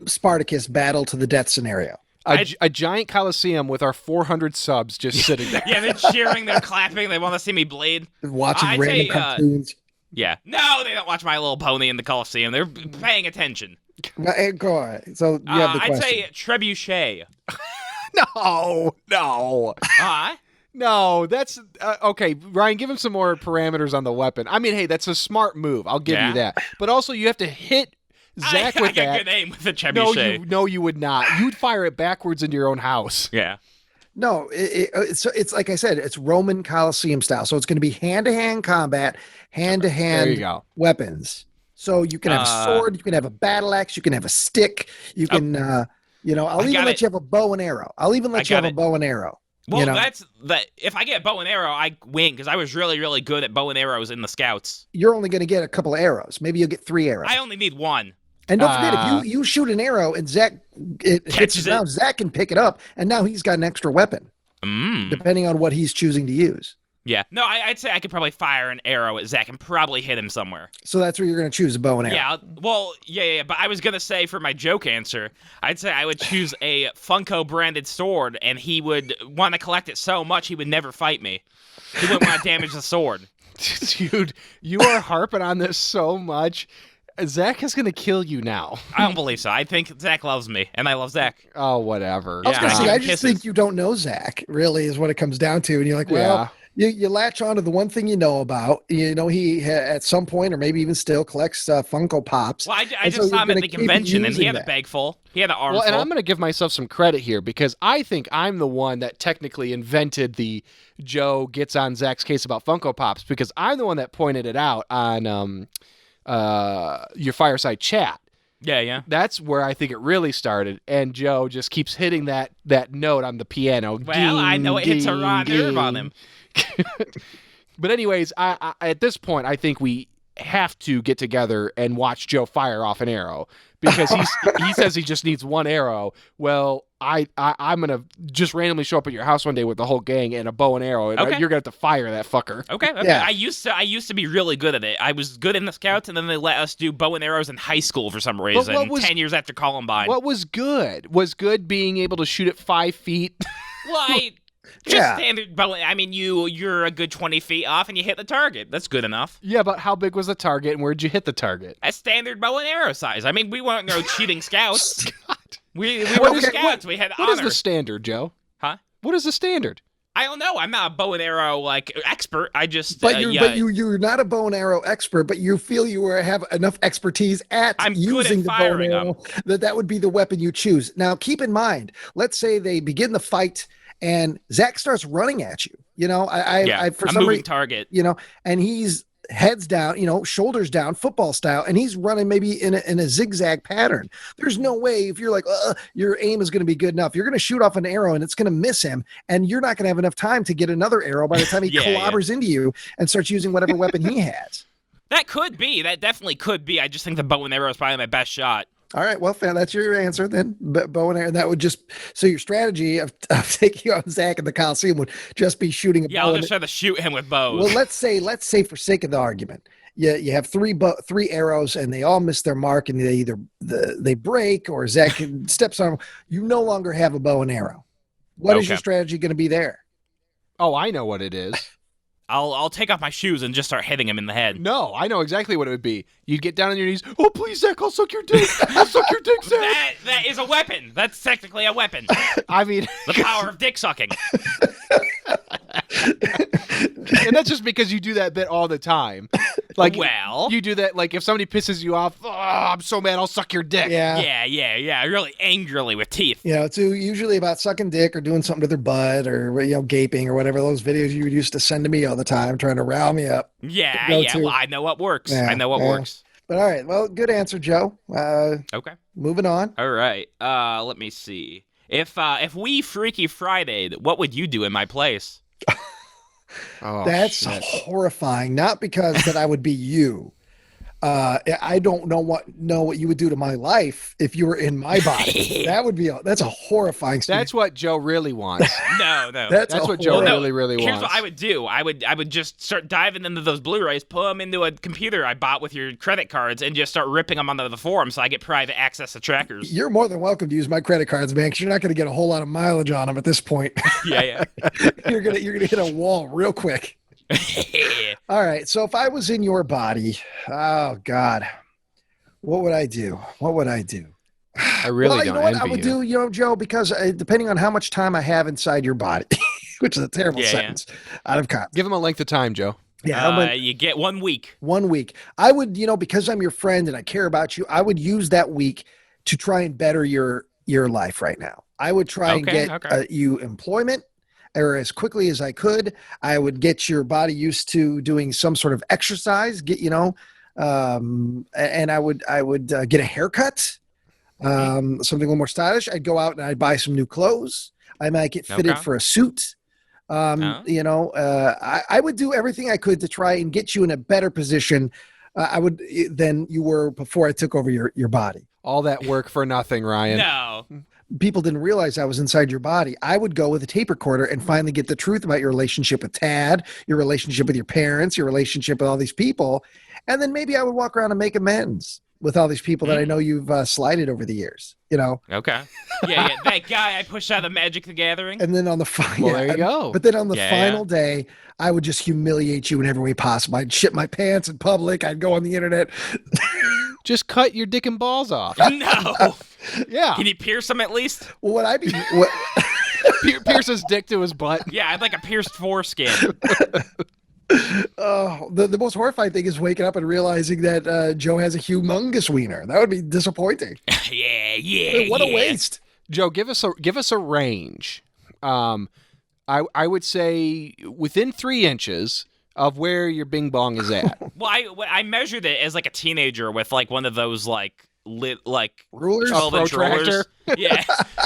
Speaker 2: Spartacus battle to the death scenario.
Speaker 3: A giant Colosseum with our 400 subs just sitting there.
Speaker 4: Yeah, they're cheering, they're clapping, they want to see me bleed.
Speaker 2: Watching
Speaker 4: I'd
Speaker 2: random
Speaker 4: say,
Speaker 2: cartoons.
Speaker 4: Yeah. No, they don't watch My Little Pony in the Coliseum. They're paying attention.
Speaker 2: Go on. So you have the question.
Speaker 4: I'd say trebuchet.
Speaker 3: No. No, that's okay. Ryan, give him some more parameters on the weapon. I mean, hey, that's a smart move. I'll give you that. But also, you have to hit Zach with
Speaker 4: I
Speaker 3: that.
Speaker 4: got good aim with the trebuchet.
Speaker 3: No, you would not. You'd fire it backwards into your own house.
Speaker 4: Yeah.
Speaker 2: No, it's like I said, it's Roman Colosseum style. So it's going to be hand-to-hand combat, hand-to-hand weapons. So you can have a sword, you can have a battle axe, you can have a stick, you can, I'll even let you have a bow and arrow. Well,
Speaker 4: that's that. If I get bow and arrow, I win because I was really, really good at bow and arrows in the Scouts.
Speaker 2: You're only going to get a couple of arrows. Maybe you'll get 3 arrows.
Speaker 4: I only need 1.
Speaker 2: And don't forget, if you shoot an arrow and Zach hits it down, Zach can pick it up, and now he's got an extra weapon, depending on what he's choosing to use.
Speaker 4: Yeah. No, I'd say I could probably fire an arrow at Zach and probably hit him somewhere.
Speaker 2: So that's where you're going to choose a bow and arrow.
Speaker 4: Yeah. Well, yeah. But I was going to say for my joke answer, I'd say I would choose a Funko branded sword, and he would want to collect it so much he would never fight me. He wouldn't want to damage the sword.
Speaker 3: Dude, you are harping on this so much. Zach is going to kill you now.
Speaker 4: I don't believe so. I think Zach loves me, and I love Zach.
Speaker 3: Oh, whatever.
Speaker 2: I was going to say, I just think you don't know Zach, really, is what it comes down to. And you're like, well, you latch on to the one thing you know about. He at some point, or maybe even still, collects Funko Pops.
Speaker 4: Well, I just saw him at the convention, and he had a bag full. He had an arm full.
Speaker 3: And I'm going to give myself some credit here, because I think I'm the one that technically invented the Joe gets on Zach's case about Funko Pops, because I'm the one that pointed it out on your fireside chat.
Speaker 4: Yeah.
Speaker 3: That's where I think it really started, and Joe just keeps hitting that note on the piano.
Speaker 4: Well,
Speaker 3: ding,
Speaker 4: I know it hits a raw nerve on him.
Speaker 3: But anyways, I at this point, I think we have to get together and watch Joe fire off an arrow, because he says he just needs 1 arrow. Well, I'm gonna just randomly show up at your house one day with the whole gang and a bow and arrow, and you're gonna have to fire that fucker.
Speaker 4: Okay. Yeah. I used to be really good at it. I was good in the Scouts, and then they let us do bow and arrows in high school for some reason. 10 years after Columbine.
Speaker 3: What was good? Was good being able to shoot at 5 feet?
Speaker 4: Well, standard bow. I mean, you're a good 20 feet off, and you hit the target. That's good enough.
Speaker 3: Yeah, but how big was the target, and where'd you hit the target?
Speaker 4: A standard bow and arrow size. I mean, we weren't no cheating Scouts. We were Scouts. We had honor.
Speaker 3: What is the standard, Joe?
Speaker 4: Huh?
Speaker 3: What is the standard?
Speaker 4: I don't know. I'm not a bow and arrow expert. I just.
Speaker 2: But you're not a bow and arrow expert, but you feel you have enough expertise at using the bow and arrow that would be the weapon you choose. Now, keep in mind. Let's say they begin the fight, and Zach starts running at you. For some reason,
Speaker 4: target.
Speaker 2: And he's heads down, shoulders down, football style, and he's running maybe in a zigzag pattern. There's no way, if you're like, your aim is going to be good enough, you're going to shoot off an arrow and it's going to miss him, and you're not going to have enough time to get another arrow by the time he clobbers into you and starts using whatever weapon he has.
Speaker 4: That could be. That definitely could be. I just think the bow and arrow is probably my best shot.
Speaker 2: All right, well, that's your answer then. Bow and arrow. And that would so your strategy of taking on Zach in the Coliseum would just be shooting a bow.
Speaker 4: Yeah, I'll just try to shoot him with bows.
Speaker 2: Well, let's say for sake of the argument, you have 3 arrows and they all miss their mark, and they break, or Zach steps on them. You no longer have a bow and arrow. What is your strategy going to be there?
Speaker 3: Oh, I know what it is.
Speaker 4: I'll take off my shoes and just start hitting him in the head.
Speaker 3: No, I know exactly what it would be. You'd get down on your knees. Oh, please, Zach, I'll suck your dick. I'll suck your dick, Zach.
Speaker 4: That is a weapon. That's technically a weapon.
Speaker 3: I mean,
Speaker 4: the power of dick sucking.
Speaker 3: And that's just because you do that bit all the time. Like,
Speaker 4: well,
Speaker 3: you do that. Like, if somebody pisses you off, I'm so mad, I'll suck your dick.
Speaker 4: Yeah. Really angrily with teeth.
Speaker 2: It's usually about sucking dick or doing something to their butt, or gaping or whatever. Those videos you used to send to me all the time, trying to rile me up.
Speaker 4: Yeah. Well, I know what works.
Speaker 2: Yeah,
Speaker 4: I know what works.
Speaker 2: But all right, well, good answer, Joe.
Speaker 4: Okay.
Speaker 2: Moving on.
Speaker 4: All right. Let me see. If we Freaky Friday'd, what would you do in my place?
Speaker 2: That's horrifying. Not because that I would be you. I don't know what you would do to my life if you were in my body. That's a horrifying.
Speaker 3: That's what Joe really wants.
Speaker 4: No.
Speaker 3: That's what Joe really wants.
Speaker 4: Here's what I would do. I would just start diving into those Blu-rays, put them into a computer I bought with your credit cards, and just start ripping them onto the forum so I get private access to trackers.
Speaker 2: You're more than welcome to use my credit cards, man, because you're not going to get a whole lot of mileage on them at this point.
Speaker 4: Yeah.
Speaker 2: You're gonna hit a wall real quick. All right. So if I was in your body, oh God, what would I do?
Speaker 3: I really don't
Speaker 2: you know what
Speaker 3: envy
Speaker 2: I would
Speaker 3: you.
Speaker 2: do, Joe, because depending on how much time I have inside your body, which is a terrible sentence out of context.
Speaker 3: Give him a length of time, Joe.
Speaker 2: Yeah,
Speaker 4: you get 1 week.
Speaker 2: 1 week. I would, because I'm your friend and I care about you, I would use that week to try and better your life right now. I would try and get you employment, or as quickly as I could. I would get your body used to doing some sort of exercise, and I would get a haircut, something a little more stylish. I'd go out and I'd buy some new clothes. I might get fitted for a suit. I would do everything I could to try and get you in a better position than you were before I took over your body.
Speaker 3: All that work for nothing, Ryan.
Speaker 4: No.
Speaker 2: People didn't realize I was inside your body. I would go with a tape recorder and finally get the truth about your relationship with Tad, your relationship with your parents, your relationship with all these people. And then maybe I would walk around and make amends with all these people that I know you've slighted over the years,
Speaker 4: Okay. Yeah. That guy I pushed out of Magic the Gathering.
Speaker 2: And then on the final,
Speaker 3: there you go.
Speaker 2: But then on the final day, I would just humiliate you in every way possible. I'd shit my pants in public. I'd go on the internet.
Speaker 3: Just cut your dick and balls off.
Speaker 4: No.
Speaker 3: Yeah.
Speaker 4: Can you pierce him at least?
Speaker 2: Well, would I be?
Speaker 3: Pierce his dick to his butt.
Speaker 4: Yeah, I'd like a pierced foreskin.
Speaker 2: Oh, the most horrifying thing is waking up and realizing that Joe has a humongous wiener. That would be disappointing.
Speaker 4: Yeah.
Speaker 2: What a waste.
Speaker 3: Joe, give us a range. I would say within 3 inches of where your bing bong is at.
Speaker 4: Well, I measured it as like a teenager with like one of those like
Speaker 2: Rulers?
Speaker 4: 12-inch
Speaker 3: protractor?
Speaker 4: rulers. Yeah.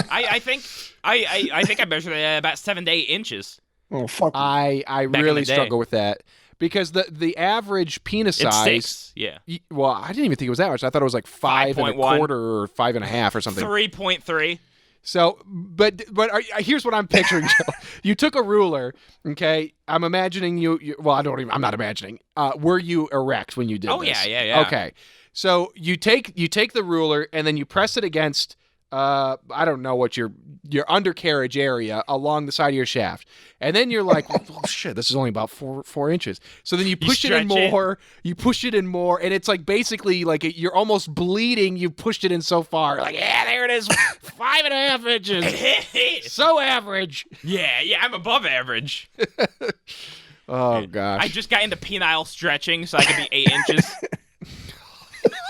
Speaker 4: I think I measured it at about 7 to 8 inches.
Speaker 2: Oh, fuck.
Speaker 3: I
Speaker 4: Back in
Speaker 3: really
Speaker 4: the day.
Speaker 3: struggle with that because the average penis
Speaker 4: It's
Speaker 3: size.
Speaker 4: 6. Yeah.
Speaker 3: Well, I didn't even think it was that much. I thought it was like 5.25 or 5.5 or something.
Speaker 4: 3.3.
Speaker 3: So, but here's what I'm picturing, Joe. You took a ruler, okay? I'm imagining you. Well, I'm not imagining. Were you erect when you did
Speaker 4: Oh
Speaker 3: this?
Speaker 4: yeah.
Speaker 3: Okay. So you take the ruler and then you press it against I don't know what your undercarriage area along the side of your shaft. And then you're like, oh shit, this is only about 4 inches. So then you push it in more, and it's like basically like you're almost bleeding. You pushed it in so far. Like, yeah, there it is. 5.5 inches. So average.
Speaker 4: Yeah, I'm above average.
Speaker 3: Oh gosh.
Speaker 4: I just got into penile stretching so I could be 8 inches.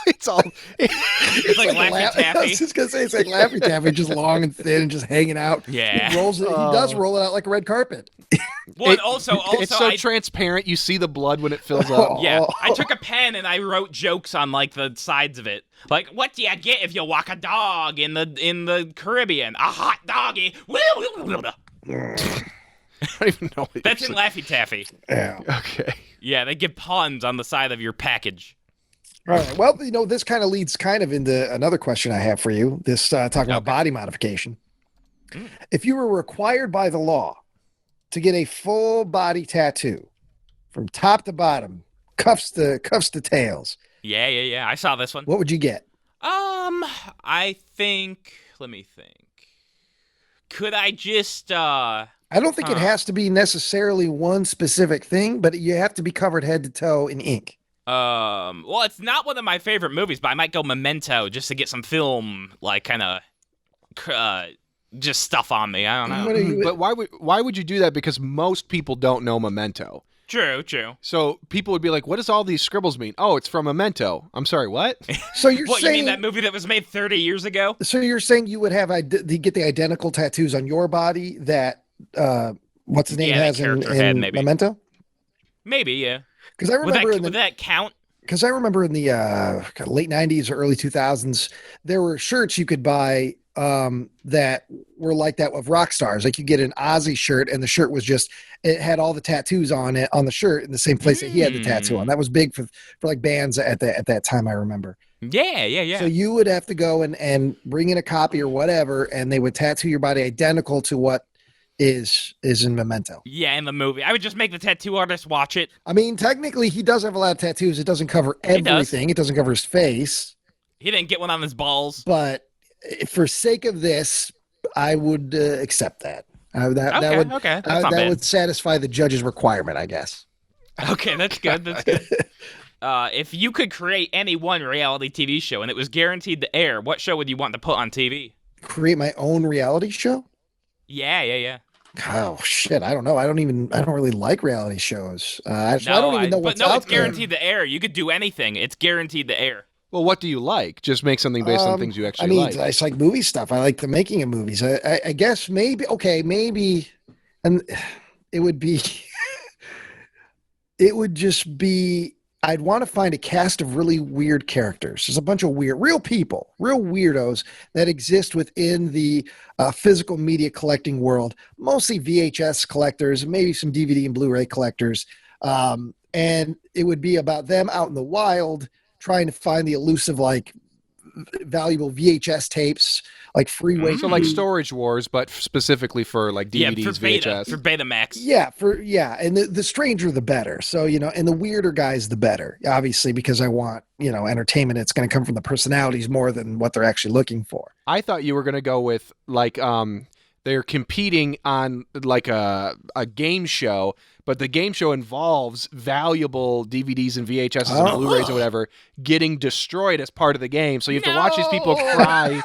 Speaker 3: It's all
Speaker 4: It's like Laffy
Speaker 2: I
Speaker 4: Taffy.
Speaker 2: was just gonna say it's like Laffy Taffy, just long and thin and just hanging out.
Speaker 4: Yeah.
Speaker 2: He rolls it. He does roll it out like a red carpet.
Speaker 4: Well, and also,
Speaker 3: it's so transparent. You see the blood when it fills up.
Speaker 4: yeah, I took a pen and I wrote jokes on like the sides of it. Like, what do you get if you walk a dog in the Caribbean? A hot doggy.
Speaker 3: I don't even know. What
Speaker 4: That's in Laffy Taffy.
Speaker 2: Yeah.
Speaker 3: Okay.
Speaker 4: Yeah, they give puns on the side of your package.
Speaker 2: All right. Well, this kind of leads into another question I have for you. This talking about body modification. If you were required by the law to get a full body tattoo from top to bottom, cuffs to tails,
Speaker 4: Yeah. I saw this one.
Speaker 2: what would you get?
Speaker 4: I think. Let me think. Could I just?
Speaker 2: I don't think it has to be necessarily one specific thing, but you have to be covered head to toe in ink.
Speaker 4: Well, it's not one of my favorite movies, but I might go Memento just to get some film, like, kind of, just stuff on me. I don't know.
Speaker 3: But why would you do that? Because most people don't know Memento.
Speaker 4: True.
Speaker 3: So people would be like, what does all these scribbles mean? Oh, it's from Memento. I'm sorry, what?
Speaker 2: So you're
Speaker 4: What,
Speaker 2: saying
Speaker 4: you mean that movie that was made 30 years ago?
Speaker 2: So you're saying you would have get the identical tattoos on your body that what's his name has in
Speaker 4: maybe.
Speaker 2: Memento?
Speaker 4: Maybe, yeah.
Speaker 2: Because I remember
Speaker 4: Would that count?
Speaker 2: Because I remember in the late 90s or early 2000s, there were shirts you could buy that were like that with rock stars. Like you get an Ozzy shirt and the shirt was just, it had all the tattoos on it on the shirt in the same place that he had the tattoo on. That was big for like bands at that time, I remember.
Speaker 4: Yeah.
Speaker 2: So you would have to go and bring in a copy or whatever, and they would tattoo your body identical to what is in Memento.
Speaker 4: Yeah, in the movie. I would just make the tattoo artist watch it.
Speaker 2: I mean, technically, he does have a lot of tattoos. It doesn't cover everything. It doesn't cover his face.
Speaker 4: He didn't get one on his balls.
Speaker 2: But for sake of this, I would accept that. That would satisfy the judge's requirement, I guess.
Speaker 4: Okay, that's good. That's good. If you could create any one reality TV show and it was guaranteed to air, what show would you want to put on TV?
Speaker 2: Create my own reality show?
Speaker 4: Yeah.
Speaker 2: Oh shit! I don't know. I don't really like reality shows. I don't even know what's out there.
Speaker 4: But no, it's guaranteed to air. You could do anything. It's guaranteed to air.
Speaker 3: Well, what do you like? Just make something based on things you actually like.
Speaker 2: I like movie stuff. I like the making of movies. I guess maybe, and it would be, I'd want to find a cast of really weird characters. There's a bunch of real people, real weirdos that exist within the physical media collecting world, mostly VHS collectors, maybe some DVD and Blu-ray collectors. And it would be about them out in the wild, trying to find the elusive, like, valuable VHS tapes, like freeway.
Speaker 3: So like Storage Wars, but specifically for like DVDs, VHS.
Speaker 4: For Betamax.
Speaker 2: Yeah. And the stranger, the better. So, and the weirder guys, the better, obviously, because I want, entertainment. It's going to come from the personalities more than what they're actually looking for.
Speaker 3: I thought you were going to go with like, they're competing on like a game show, but the game show involves valuable DVDs and VHS and Blu-rays or whatever getting destroyed as part of the game. So you have to watch these people cry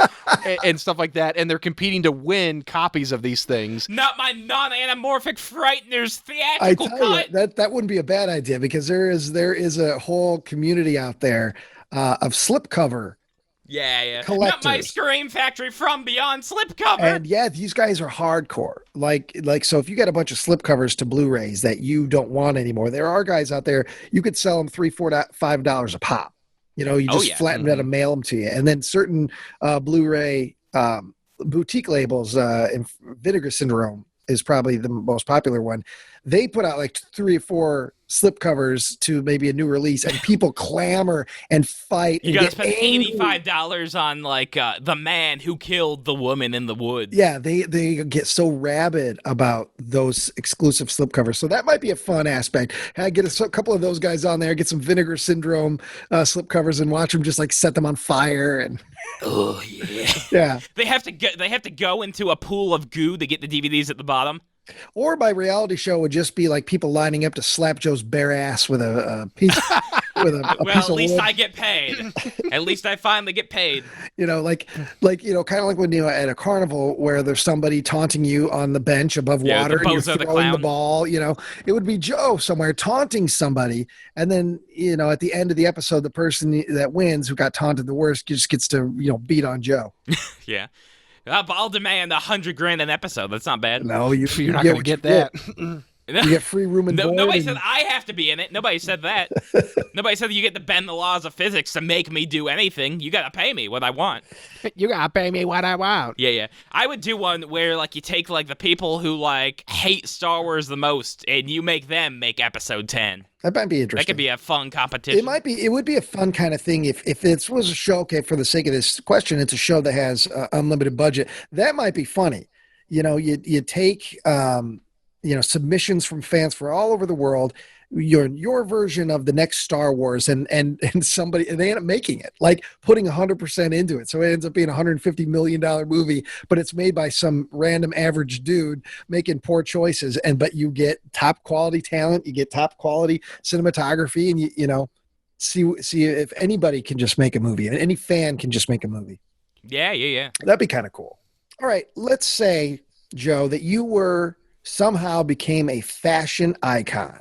Speaker 3: and stuff like that, and they're competing to win copies of these things.
Speaker 4: Not my non-anamorphic Frighteners theatrical cut.
Speaker 2: That wouldn't be a bad idea, because there is a whole community out there of slipcover.
Speaker 4: Yeah.
Speaker 2: Collectors.
Speaker 4: Not my Scream Factory from Beyond slipcover.
Speaker 2: And yeah, these guys are hardcore. Like, so if you got a bunch of slipcovers to Blu-rays that you don't want anymore, there are guys out there, you could sell them $3, $4, $5 a pop. You just flatten them and mail them to you. And then certain Blu-ray boutique labels, Vinegar Syndrome is probably the most popular one. They put out like 3 or 4 slipcovers to maybe a new release, and people clamor and fight.
Speaker 4: You gotta spend $85 on like the man who killed the woman in the woods.
Speaker 2: Yeah, they get so rabid about those exclusive slipcovers. So that might be a fun aspect. Get a couple of those guys on there, get some Vinegar Syndrome slipcovers, and watch them just like set them on fire. And
Speaker 4: oh yeah,
Speaker 2: yeah.
Speaker 4: They have to go into a pool of goo to get the DVDs at the bottom.
Speaker 2: Or my reality show would just be like people lining up to slap Joe's bare ass with a piece with a
Speaker 4: well,
Speaker 2: piece
Speaker 4: at least
Speaker 2: of wood.
Speaker 4: I get paid. At least I finally get paid.
Speaker 2: Kind of like when at a carnival where there's somebody taunting you on the bench above water and you're throwing the ball. It would be Joe somewhere taunting somebody, and then at the end of the episode, the person that wins, who got taunted the worst, just gets to beat on Joe.
Speaker 4: Yeah. I'll demand $100,000 an episode. That's not bad.
Speaker 2: No, you're
Speaker 3: not going to get that.
Speaker 2: You get free room and board.
Speaker 4: Nobody said I have to be in it. Nobody said that. Nobody said you get to bend the laws of physics to make me do anything. You got to pay me what I want.
Speaker 3: You got to pay me what I want.
Speaker 4: Yeah. I would do one where like you take like the people who like hate Star Wars the most, and you make them make episode 10.
Speaker 2: That might be interesting.
Speaker 4: That could be a fun competition.
Speaker 2: It would be a fun kind of thing if this was a show. Okay, for the sake of this question, it's a show that has unlimited budget. That might be funny. You take submissions from fans for all over the world. Your version of the next Star Wars, and somebody, and they end up making it, like putting 100% into it. So it ends up being a $150 million movie, but it's made by some random average dude making poor choices. But you get top quality talent, you get top quality cinematography, and see if anybody can just make a movie, and any fan can just make a movie.
Speaker 4: Yeah.
Speaker 2: That'd be kind of cool. All right, let's say, Joe, that you somehow became a fashion icon.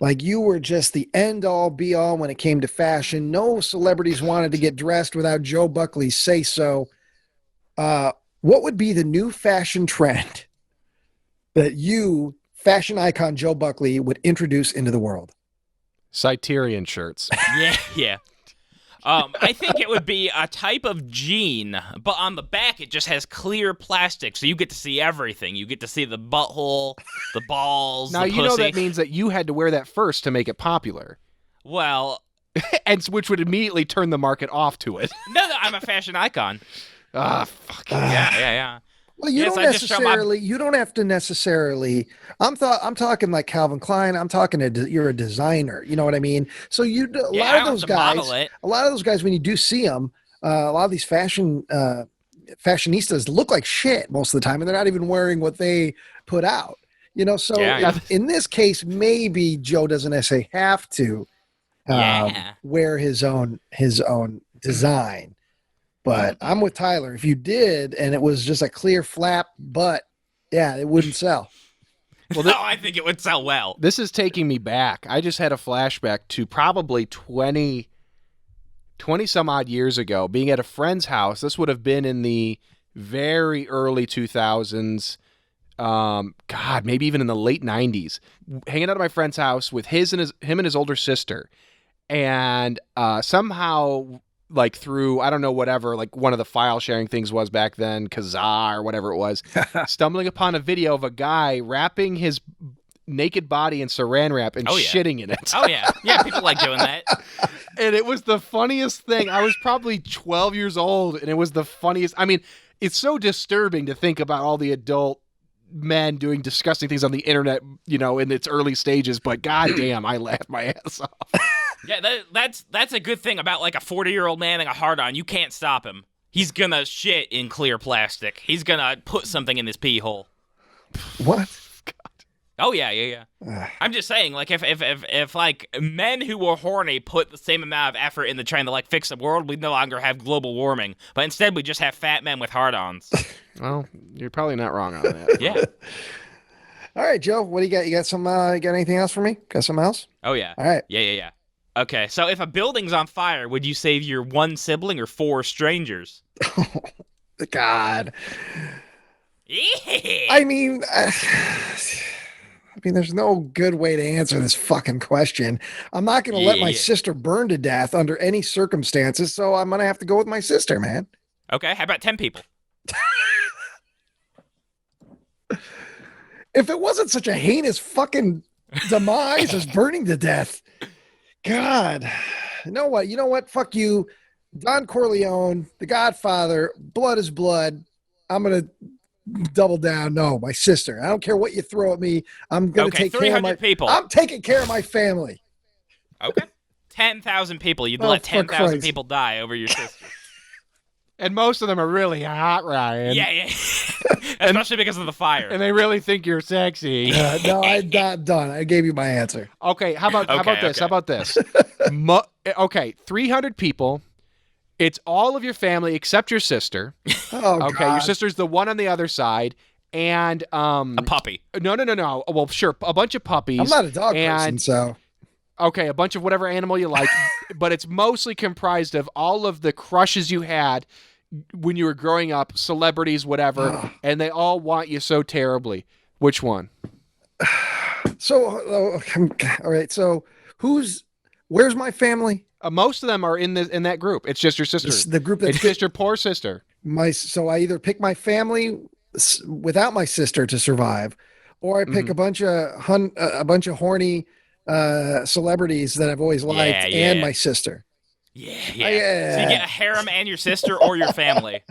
Speaker 2: Like you were just the end all be all when it came to fashion. No celebrities wanted to get dressed without Joe Buckley's say so. What would be the new fashion trend that fashion icon Joe Buckley, would introduce into the world?
Speaker 3: Criterion shirts.
Speaker 4: Yeah. I think it would be a type of gene, but on the back it just has clear plastic, so you get to see everything. You get to see the butthole, the balls,
Speaker 3: Now,
Speaker 4: the
Speaker 3: you know
Speaker 4: pussy.
Speaker 3: that means that you had to wear that first to make it popular.
Speaker 4: Well,
Speaker 3: And which would immediately turn the market off to it.
Speaker 4: no, I'm a fashion icon.
Speaker 3: Fuck.
Speaker 4: Yeah.
Speaker 2: Well, you
Speaker 4: Yes,
Speaker 2: don't
Speaker 4: I just show my-
Speaker 2: necessarily. You don't have to necessarily. I'm talking like Calvin Klein. I'm talking. You're a designer. You know what I mean? So a
Speaker 4: Yeah,
Speaker 2: lot
Speaker 4: I
Speaker 2: of
Speaker 4: don't
Speaker 2: those
Speaker 4: have to model
Speaker 2: guys.
Speaker 4: it.
Speaker 2: A lot of those guys, when you do see them, a lot of these fashionistas look like shit most of the time, and they're not even wearing what they put out. You know, so
Speaker 4: Yeah.
Speaker 2: in this case, maybe Joe doesn't necessarily have to wear his own design. But I'm with Tyler. If you did, and it was just a clear flap butt, yeah, it wouldn't sell.
Speaker 3: Well,
Speaker 4: No, I think it would sell well.
Speaker 3: this is taking me back. I just had a flashback to probably 20 some odd years ago, being at a friend's house. This would have been in the very early 2000s. God, maybe even in the late 90s. Hanging out at my friend's house with him and his older sister. And somehow, like through, I don't know, whatever, like one of the file sharing things was back then, Kazaa or whatever it was, stumbling upon a video of a guy wrapping his naked body in saran wrap and shitting in it.
Speaker 4: Oh, yeah. Yeah, people like doing that.
Speaker 3: And it was the funniest thing. I was probably 12 years old, and it was the funniest. I mean, it's so disturbing to think about all the adult men doing disgusting things on the internet, you know, in its early stages, but goddamn, I laughed my ass off.
Speaker 4: Yeah, that's a good thing about like a 40-year-old man and a hard-on. You can't stop him. He's gonna shit in clear plastic. He's gonna put something in his pee hole.
Speaker 2: What?
Speaker 4: Oh yeah. I'm just saying, like if like men who were horny put the same amount of effort into trying to like fix the world, we'd no longer have global warming. But instead, we just have fat men with hard-ons.
Speaker 3: Well, you're probably not wrong on that.
Speaker 4: Yeah.
Speaker 2: All right, Joe. What do you got? You got some? You got anything else for me? Got something else?
Speaker 4: Oh yeah.
Speaker 2: All right.
Speaker 4: Yeah. Okay, so if a building's on fire, would you save your one sibling or 4 strangers?
Speaker 2: God.
Speaker 4: Yeah.
Speaker 2: I mean, there's no good way to answer this fucking question. I'm not going to let my sister burn to death under any circumstances, so I'm going to have to go with my sister, man.
Speaker 4: Okay, how about 10 people?
Speaker 2: If it wasn't such a heinous fucking demise as burning to death, God. You know what? Fuck you. Don Corleone, The Godfather, blood is blood. I'm going to double down. No, my sister. I don't care what you throw at me. I'm going to take care of my
Speaker 4: people.
Speaker 2: I'm taking care of my family.
Speaker 4: Okay. 10,000 people. You'd
Speaker 2: Oh,
Speaker 4: let
Speaker 2: for
Speaker 4: 10,000
Speaker 2: Christ.
Speaker 4: people die over your sister.
Speaker 3: And most of them are really hot, Ryan.
Speaker 4: Yeah. Especially because of the fire.
Speaker 3: And they really think you're sexy.
Speaker 2: No, I'm not done. I gave you my answer.
Speaker 3: Okay, how about this?
Speaker 4: Okay.
Speaker 3: How about this? Okay, 300 people. It's all of your family except your sister.
Speaker 2: Oh,
Speaker 3: Okay,
Speaker 2: God.
Speaker 3: your sister's the one on the other side, and
Speaker 4: a puppy.
Speaker 3: No. Well, sure, a bunch of puppies.
Speaker 2: I'm not a dog person,
Speaker 3: and
Speaker 2: so.
Speaker 3: Okay, a bunch of whatever animal you like, but it's mostly comprised of all of the crushes you had when you were growing up, celebrities, whatever, and they all want you so terribly. Which one?
Speaker 2: So, all right. So, where's my family?
Speaker 3: Most of them are in that group. It's just your sister.
Speaker 2: The group that's
Speaker 3: It's just your poor sister.
Speaker 2: so I either pick my family without my sister to survive, or I pick a bunch of horny celebrities that I've always liked and my sister.
Speaker 4: Yeah.
Speaker 2: Yeah.
Speaker 4: So you get a harem and your sister or your family.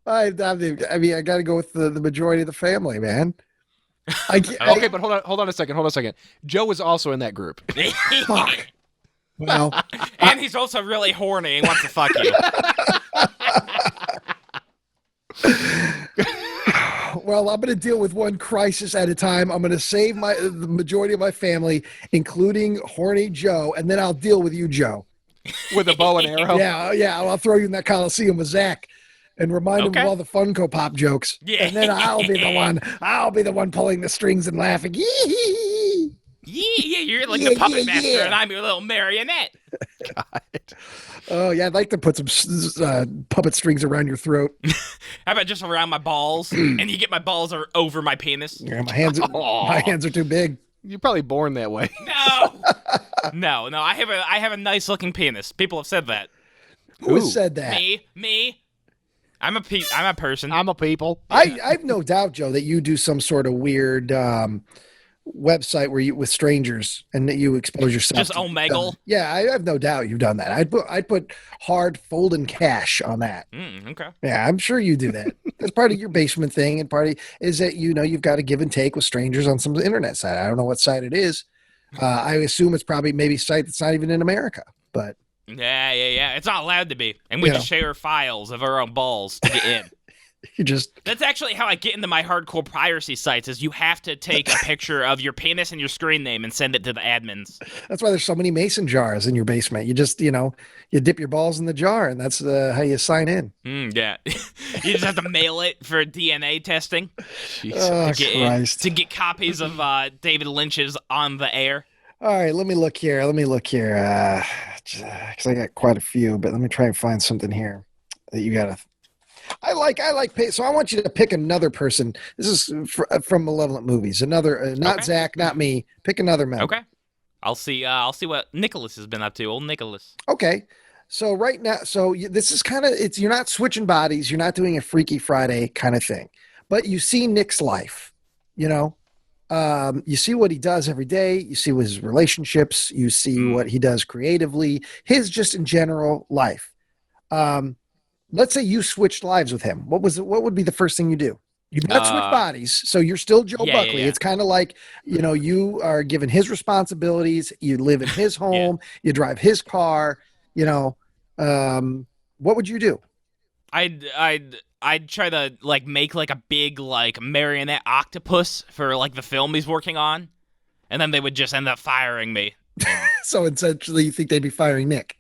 Speaker 2: I got to go with the majority of the family, man.
Speaker 3: Okay, but hold on a second. Joe is also in that group.
Speaker 2: Fuck. Well,
Speaker 4: And he's also really horny and wants to fuck you.
Speaker 2: I'm going to deal with one crisis at a time. I'm going to save the majority of my family, including horny Joe, and then I'll deal with you, Joe.
Speaker 3: With a bow and arrow?
Speaker 2: Yeah. I'll throw you in that Coliseum with Zach and remind him of all the Funko Pop jokes.
Speaker 4: Yeah.
Speaker 2: And then I'll be the one pulling the strings and laughing. Yee-hee-hee.
Speaker 4: Yeah, you're like the puppet master,
Speaker 2: yeah.
Speaker 4: and I'm your little marionette.
Speaker 3: God.
Speaker 2: Oh, yeah, I'd like to put some puppet strings around your throat.
Speaker 4: How about just around my balls, and you get my balls over my penis?
Speaker 2: Yeah, my hands are too big.
Speaker 3: You're probably born that way.
Speaker 4: No. No, I have a nice looking penis. People have said that.
Speaker 2: Who has
Speaker 3: Ooh.
Speaker 2: said that?
Speaker 4: Me. I'm a person.
Speaker 3: I'm a people.
Speaker 2: I've no doubt, Joe, that you do some sort of weird website where you with strangers and that you expose yourself.
Speaker 4: Just
Speaker 2: to
Speaker 4: Omegle.
Speaker 2: Yeah, I have no doubt you've done that. I'd put hard folding cash on that.
Speaker 4: Okay.
Speaker 2: Yeah, I'm sure you do that. That's part of your basement thing, and is that you've got to give and take with strangers on some internet site. I don't know what site it is. I assume it's probably maybe a site that's not even in America, but.
Speaker 4: Yeah. It's not allowed to be. And we just share files of our own balls to get in. That's actually how I get into my hardcore piracy sites, is you have to take a picture of your penis and your screen name and send it to the admins.
Speaker 2: That's why there's so many mason jars in your basement. You just, you dip your balls in the jar, and that's how you sign in.
Speaker 4: Yeah. You just have to mail it for DNA testing.
Speaker 2: Oh, Christ.
Speaker 4: To get copies of David Lynch's On the Air.
Speaker 2: All right, let me look here. Because I got quite a few, but let me try and find something here that you got to. I like. So I want you to pick another person. This is from Malevolent Movies. Another, not
Speaker 4: Okay.
Speaker 2: Zach, not me. Pick another member.
Speaker 4: Okay. I'll see what Nicholas has been up to. Old Nicholas.
Speaker 2: Okay. So right now, this is kind of, you're not switching bodies. You're not doing a Freaky Friday kind of thing, but you see Nick's life, you see what he does every day. You see his relationships. You see what he does creatively, his just in general life. Let's say you switched lives with him. What would be the first thing you do? You've not switched bodies, so you're still Joe Buckley.
Speaker 4: Yeah.
Speaker 2: It's kind of like, you are given his responsibilities. You live in his home. You drive his car. What would you do?
Speaker 4: I'd try to make a big marionette octopus for the film he's working on, and then they would just end up firing me.
Speaker 2: So essentially, you think they'd be firing Nick?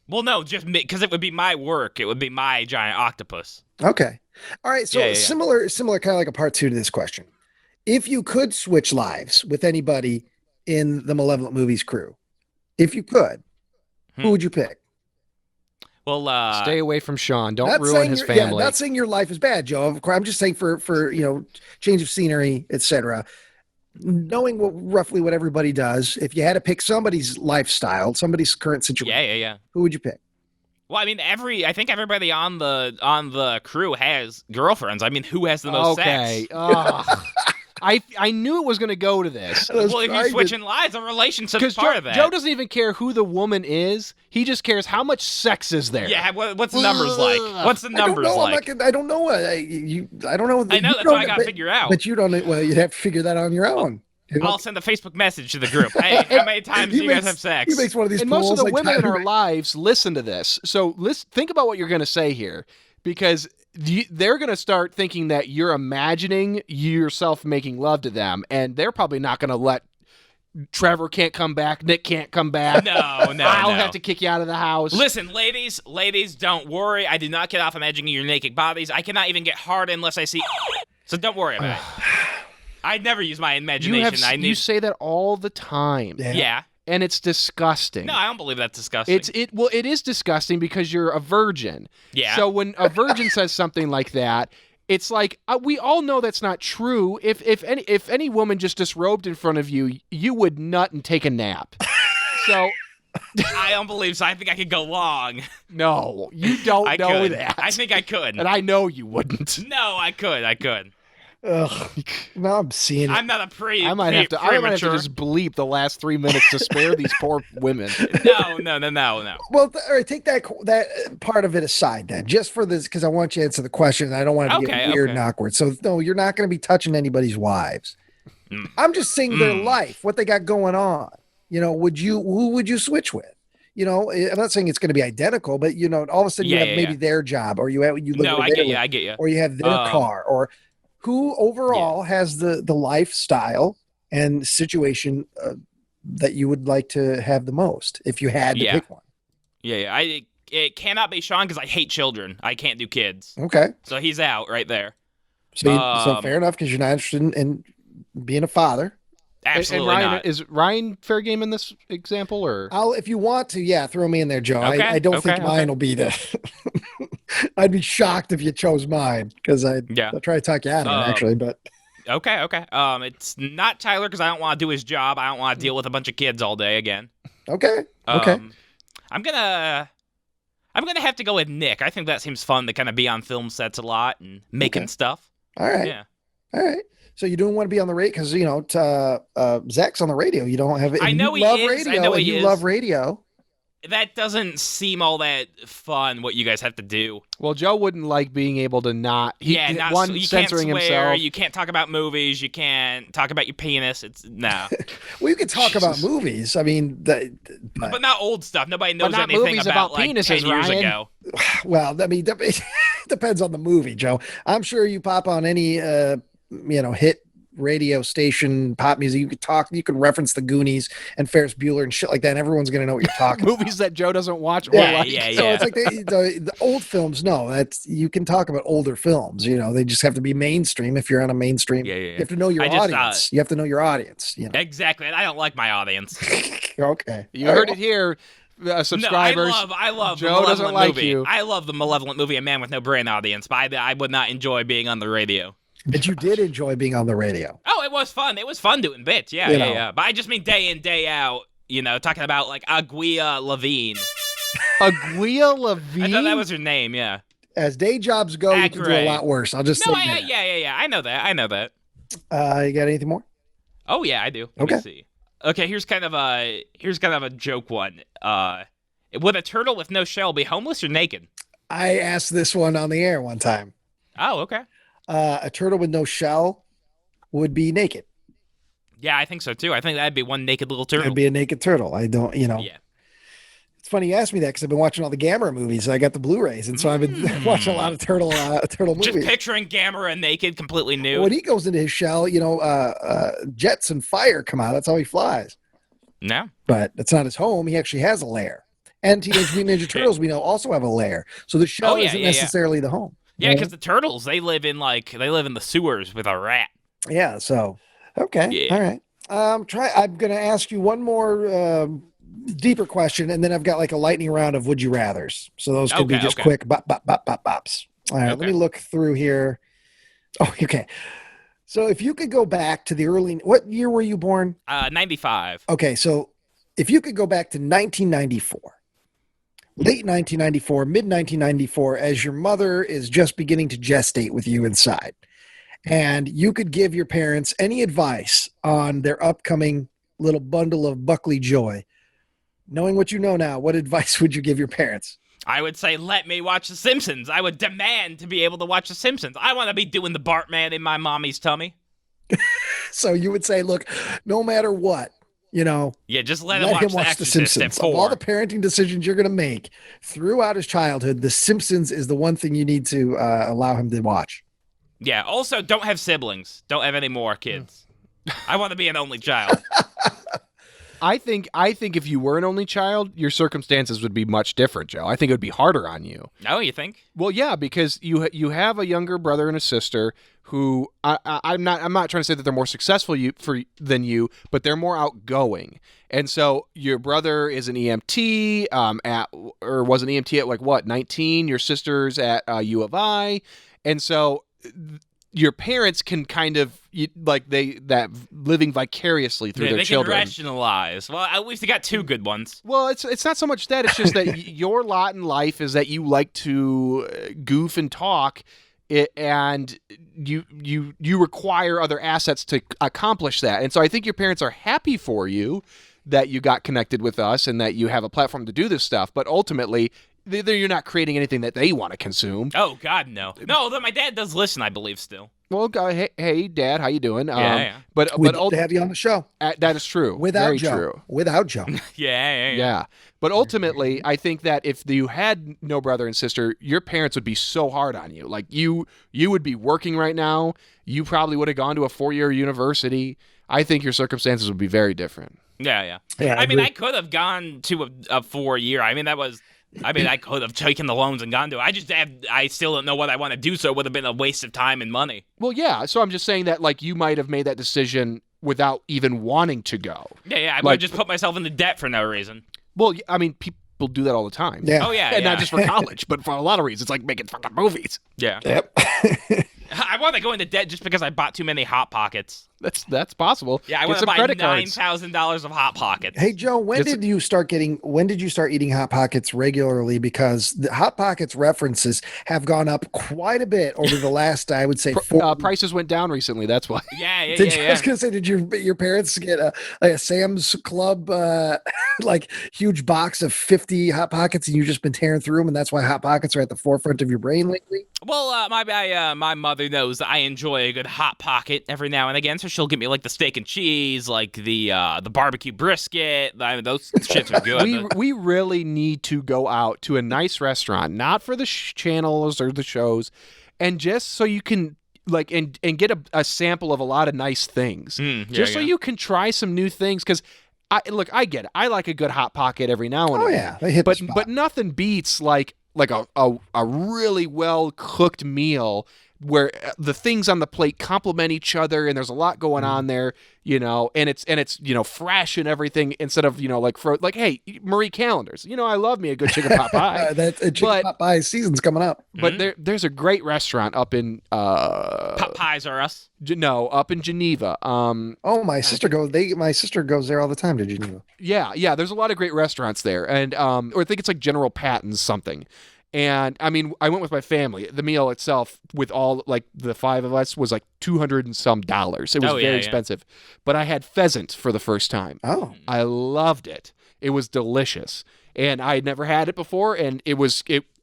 Speaker 4: Well, no, just me, because it would be my work. It would be my giant octopus.
Speaker 2: Okay. All right. So
Speaker 4: Yeah.
Speaker 2: similar, kind of like a part two to this question. If you could switch lives with anybody in the Malevolent Movies crew, if you could, who would you pick?
Speaker 4: Well,
Speaker 3: Stay away from Sean. Don't
Speaker 2: Not
Speaker 3: ruin
Speaker 2: saying
Speaker 3: his
Speaker 2: your- yeah,
Speaker 3: family.
Speaker 2: not saying your life is bad, Joe. Of course, I'm just saying for change of scenery, etc. Knowing roughly what everybody does, if you had to pick somebody's lifestyle, somebody's current situation,
Speaker 4: yeah.
Speaker 2: who would you pick?
Speaker 4: Well, I mean, I think everybody on the crew has girlfriends. I mean, who has the most
Speaker 3: Okay.
Speaker 4: sex?
Speaker 3: I knew it was going to go to this.
Speaker 4: Well, if you're switching lives, a relationship's part of that.
Speaker 3: Joe doesn't even care who the woman is. He just cares how much sex is there.
Speaker 4: Yeah, what's the numbers like? What's the numbers like?
Speaker 2: I don't know. I don't know.
Speaker 4: I know, that's what I gotta figure out.
Speaker 2: But you don't know. Well, you'd have to figure that out on your own.
Speaker 4: I'll send a Facebook message to the group. Hey, how many times do you guys have sex?
Speaker 2: He makes one of these
Speaker 3: And most of
Speaker 2: polls
Speaker 3: the
Speaker 2: like
Speaker 3: women in
Speaker 2: Tyler
Speaker 3: our lives listen to this. So think about what you're going to say here, because they're going to start thinking that you're imagining yourself making love to them, and they're probably not going to let Trevor can't come back, Nick can't come back.
Speaker 4: No.
Speaker 3: I'll have to kick you out of the house.
Speaker 4: Listen, ladies, don't worry. I do not get off imagining your naked bodies. I cannot even get hard unless I see. So don't worry about it. I'd never use my imagination.
Speaker 3: You say that all the time.
Speaker 4: Yeah.
Speaker 3: And it's disgusting.
Speaker 4: No, I don't believe that's disgusting.
Speaker 3: It is disgusting because you're a virgin.
Speaker 4: Yeah.
Speaker 3: So when a virgin says something like that, it's like we all know that's not true. If any woman just disrobed in front of you, you would nut and take a nap. So
Speaker 4: I don't believe so. I think I could go long.
Speaker 3: no, you don't know
Speaker 4: could.
Speaker 3: that.
Speaker 4: I think I could.
Speaker 3: And I know you wouldn't.
Speaker 4: No, I could.
Speaker 2: Ugh. Now I'm seeing it.
Speaker 4: I'm not a
Speaker 3: I might have to just bleep the last 3 minutes to spare these poor women.
Speaker 4: No.
Speaker 2: Well, all right, take that part of it aside then, just for this, because I want you to answer the question. I don't want it to get weird and awkward. So no, you're not going to be touching anybody's wives. I'm just saying their life, what they got going on. Who would you switch with? I'm not saying it's going to be identical, but all of a sudden you have maybe their job, or you live.
Speaker 4: No, I get you.
Speaker 2: Or you have their car, or who overall has the lifestyle and situation that you would like to have the most if you had to pick one.
Speaker 4: Yeah. It cannot be Sean because I hate children. I can't do kids.
Speaker 2: Okay.
Speaker 4: So he's out right there.
Speaker 2: So fair enough, because you're not interested in being a father.
Speaker 4: Absolutely
Speaker 3: and Ryan,
Speaker 4: not.
Speaker 3: Is Ryan fair game in this example, or?
Speaker 2: If you want to, throw me in there, Joe.
Speaker 4: Okay,
Speaker 2: I don't think mine will be the. I'd be shocked if you chose mine, because I'll try to talk you out of it, actually. But
Speaker 4: Okay. It's not Tyler because I don't want to do his job. I don't want to deal with a bunch of kids all day again.
Speaker 2: Okay.
Speaker 4: I'm gonna have to go with Nick. I think that seems fun to kind of be on film sets a lot and making stuff.
Speaker 2: All right.
Speaker 4: Yeah.
Speaker 2: All right. So you don't want to be on the radio because Zach's on the radio. You don't have it.
Speaker 4: I know
Speaker 2: you
Speaker 4: he
Speaker 2: love
Speaker 4: is.
Speaker 2: radio.
Speaker 4: I know
Speaker 2: and
Speaker 4: he
Speaker 2: you
Speaker 4: is.
Speaker 2: love radio.
Speaker 4: That doesn't seem all that fun. What you guys have to do?
Speaker 3: Well, Joe wouldn't like being able to not.
Speaker 4: You
Speaker 3: censoring
Speaker 4: can't swear,
Speaker 3: himself.
Speaker 4: You can't talk about movies. You can't talk about your penis. It's no.
Speaker 2: Well, you can talk about movies. I mean,
Speaker 4: But not old stuff. Nobody knows
Speaker 3: not
Speaker 4: anything
Speaker 3: movies
Speaker 4: about
Speaker 3: about
Speaker 4: like
Speaker 3: penises,
Speaker 4: 10 years
Speaker 3: Ryan.
Speaker 4: ago.
Speaker 2: well, I mean, it depends on the movie, Joe. I'm sure you pop on any hit radio station pop music, you could reference the Goonies and Ferris Bueller and shit like that, and everyone's gonna know what you're talking
Speaker 3: Movies that Joe doesn't watch or
Speaker 4: Yeah,
Speaker 3: like.
Speaker 4: yeah.
Speaker 2: So it's like the old films. No, that's you can talk about older films. They just have to be mainstream. If you're on a mainstream,
Speaker 4: Yeah.
Speaker 2: you have to know your
Speaker 4: I just,
Speaker 2: audience. You have to know your audience.
Speaker 4: Exactly. And I don't like my audience.
Speaker 2: Okay,
Speaker 3: You heard it here, subscribers.
Speaker 4: No, I love
Speaker 3: Joe
Speaker 4: the Malevolent
Speaker 3: doesn't like
Speaker 4: movie.
Speaker 3: you.
Speaker 4: I love the Malevolent movie, A Man with No Brain audience, but I would not enjoy being on the radio.
Speaker 2: But you did enjoy being on the radio.
Speaker 4: Oh, it was fun. It was fun doing bits. Yeah. But I just mean day in, day out, talking about like Aguia Levine.
Speaker 3: Aguia Levine.
Speaker 4: I thought that was her name, yeah.
Speaker 2: As day jobs go, you can do a
Speaker 4: Accurate.
Speaker 2: lot worse. I'll just
Speaker 4: No,
Speaker 2: say that.
Speaker 4: yeah. I know that.
Speaker 2: You got anything more?
Speaker 4: Oh yeah, I do. Let me see. Okay, here's kind of a joke one. Would a turtle with no shell be homeless or naked?
Speaker 2: I asked this one on the air one time.
Speaker 4: Oh, okay.
Speaker 2: A turtle with no shell would be naked.
Speaker 4: Yeah, I think so too. I think that'd be one naked little turtle.
Speaker 2: It'd be a naked turtle. I don't,
Speaker 4: Yeah.
Speaker 2: It's funny you asked me that because I've been watching all the Gamera movies. I got the Blu-rays, and so I've been watching a lot of turtle movies.
Speaker 4: Just picturing Gamera naked, completely nude.
Speaker 2: When he goes into his shell, jets and fire come out. That's how he flies.
Speaker 4: No.
Speaker 2: But that's not his home. He actually has a lair. And Teenage Mutant Ninja Turtles, we know, also have a lair. So the shell isn't necessarily the home.
Speaker 4: Yeah, because the turtles, they live in the sewers with a rat.
Speaker 2: Yeah. So okay.
Speaker 4: Yeah.
Speaker 2: All right. I'm going to ask you one more deeper question, and then I've got like a lightning round of would you rathers. So those can be just quick bops. All right. Let me look through here. Oh, okay. So if you could go back to what year were you born?
Speaker 4: 95.
Speaker 2: Okay. So if you could go back to 1994. Late 1994, mid 1994, as your mother is just beginning to gestate with you inside, and you could give your parents any advice on their upcoming little bundle of Buckley joy, knowing what you know now, what advice would you give your parents?
Speaker 4: I would say, let me watch The Simpsons. I would demand to be able to watch The Simpsons. I want to be doing the Bartman in my mommy's tummy.
Speaker 2: So you would say, look, no matter what,
Speaker 4: yeah, just let him watch The Simpsons.
Speaker 2: Of all the parenting decisions you're going to make throughout his childhood, The Simpsons is the one thing you need to allow him to watch.
Speaker 4: Yeah. Also, don't have siblings. Don't have any more kids. I want to be an only child.
Speaker 3: I think if you were an only child, your circumstances would be much different, Joe. I think it would be harder on you.
Speaker 4: Oh, you think?
Speaker 3: Well, yeah, because you have a younger brother and a sister who I'm not trying to say that they're more successful than you, but they're more outgoing. And so your brother is an EMT was an EMT at like what 19. Your sister's at U of I, and so your parents can kind of living vicariously through their children.
Speaker 4: They can rationalize. Well, at least they got two good ones.
Speaker 3: Well, it's not so much that. It's just that your lot in life is that you like to goof and talk, and you require other assets to accomplish that. And so I think your parents are happy for you that you got connected with us and that you have a platform to do this stuff. But ultimately, you're not creating anything that they want to consume.
Speaker 4: Oh God, no. No, my dad does listen, I believe, still.
Speaker 3: Well, hey, Dad, how you doing?
Speaker 4: Yeah.
Speaker 2: But we'd love to have you on the show.
Speaker 3: That is true.
Speaker 2: Without Joe.
Speaker 3: True.
Speaker 2: Without Joe.
Speaker 4: Yeah.
Speaker 3: But ultimately, I think that if you had no brother and sister, your parents would be so hard on you. Like you would be working right now. You probably would have gone to a 4-year university. I think your circumstances would be very different.
Speaker 4: Yeah.
Speaker 2: I
Speaker 4: mean, I could have gone to a 4-year. I could have taken the loans and gone to it. I still don't know what I want to do, so it would have been a waste of time and money.
Speaker 3: Well, yeah. So I'm just saying that, like, you might have made that decision without even wanting to go.
Speaker 4: Yeah. I would have just put myself into debt for no reason.
Speaker 3: Well, I mean, people do that all the time.
Speaker 2: Yeah.
Speaker 4: Oh, yeah.
Speaker 3: And not just for college, but for a lot of reasons, like making fucking movies.
Speaker 4: Yeah.
Speaker 2: Yep.
Speaker 4: I want to go into debt just because I bought too many Hot Pockets.
Speaker 3: That's possible.
Speaker 4: Yeah, I
Speaker 3: Get
Speaker 4: want to
Speaker 3: some
Speaker 4: buy
Speaker 3: credit cards.
Speaker 4: $9,000 of Hot Pockets.
Speaker 2: Hey Joe, when did you start eating Hot Pockets regularly? Because the Hot Pockets references have gone up quite a bit over the last, I would say, 4
Speaker 3: prices went down recently. That's why.
Speaker 4: Yeah.
Speaker 2: I was gonna say, did your parents get a Sam's Club like huge box of 50 Hot Pockets, and you've just been tearing through them, and that's why Hot Pockets are at the forefront of your brain lately?
Speaker 4: Well, my mother knows that I enjoy a good Hot Pocket every now and again, so she'll get me like the steak and cheese, like the barbecue brisket. Those shits are good.
Speaker 3: We really need to go out to a nice restaurant, not for the channels or the shows, and just so you can like and get a sample of a lot of nice things, so you can try some new things. Because I get it. I like a good Hot Pocket every now and then.
Speaker 2: Yeah, they hit the spot.
Speaker 3: But nothing beats like a really well cooked meal where the things on the plate complement each other and there's a lot going on there, and it's fresh and everything instead of like hey, Marie Callender's, I love me a good chicken pot pie.
Speaker 2: That chicken pot pie season's coming up.
Speaker 3: But there's a great restaurant up in
Speaker 4: Pot Pies Are Us.
Speaker 3: No, up in Geneva.
Speaker 2: My sister goes there all the time to Geneva.
Speaker 3: Yeah, there's a lot of great restaurants there, and or I think it's like General Patton's something. And I mean, I went with my family. The meal itself, with all like the 5 of us, was like $200 and some. It was very expensive. But I had pheasant for the first time.
Speaker 2: Oh,
Speaker 3: I loved it. It was delicious, and I had never had it before. And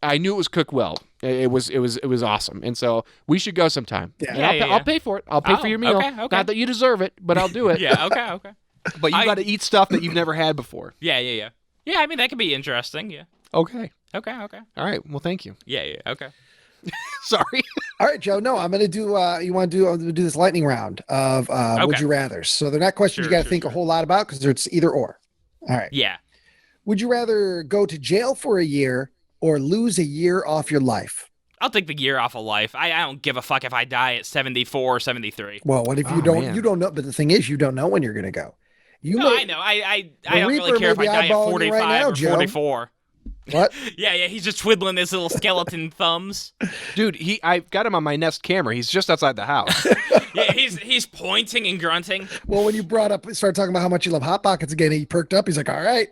Speaker 3: I knew it was cooked well. It was awesome. And so we should go sometime.
Speaker 2: Yeah.
Speaker 3: I'll pay for it. I'll pay for your meal.
Speaker 4: Okay.
Speaker 3: Not that you deserve it, but I'll do it.
Speaker 4: Okay.
Speaker 3: But you got to eat stuff that you've never had before.
Speaker 4: Yeah. Yeah, I mean that could be interesting. Yeah.
Speaker 3: Okay.
Speaker 4: Okay.
Speaker 3: All right. Well, thank you.
Speaker 4: Yeah. Okay.
Speaker 3: Sorry.
Speaker 2: All right, Joe. No, I'm going to do. You want to do this lightning round of would you rather? So they're not questions you got to think a whole lot about because it's either or. All right.
Speaker 4: Yeah.
Speaker 2: Would you rather go to jail for a year or lose a year off your life?
Speaker 4: I'll take the year off of life. I don't give a fuck if I die at 74 or 73.
Speaker 2: Well, what if you don't? Man. You don't know. But the thing is, you don't know when you're going to go.
Speaker 4: I know. I don't really care if I die at 45 or 44.
Speaker 2: What?
Speaker 4: Yeah, he's just twiddling his little skeleton thumbs.
Speaker 3: Dude, I've got him on my Nest camera. He's just outside the house.
Speaker 4: Yeah, he's pointing and grunting.
Speaker 2: Well, when you started talking about how much you love Hot Pockets again, he perked up. He's like, all right,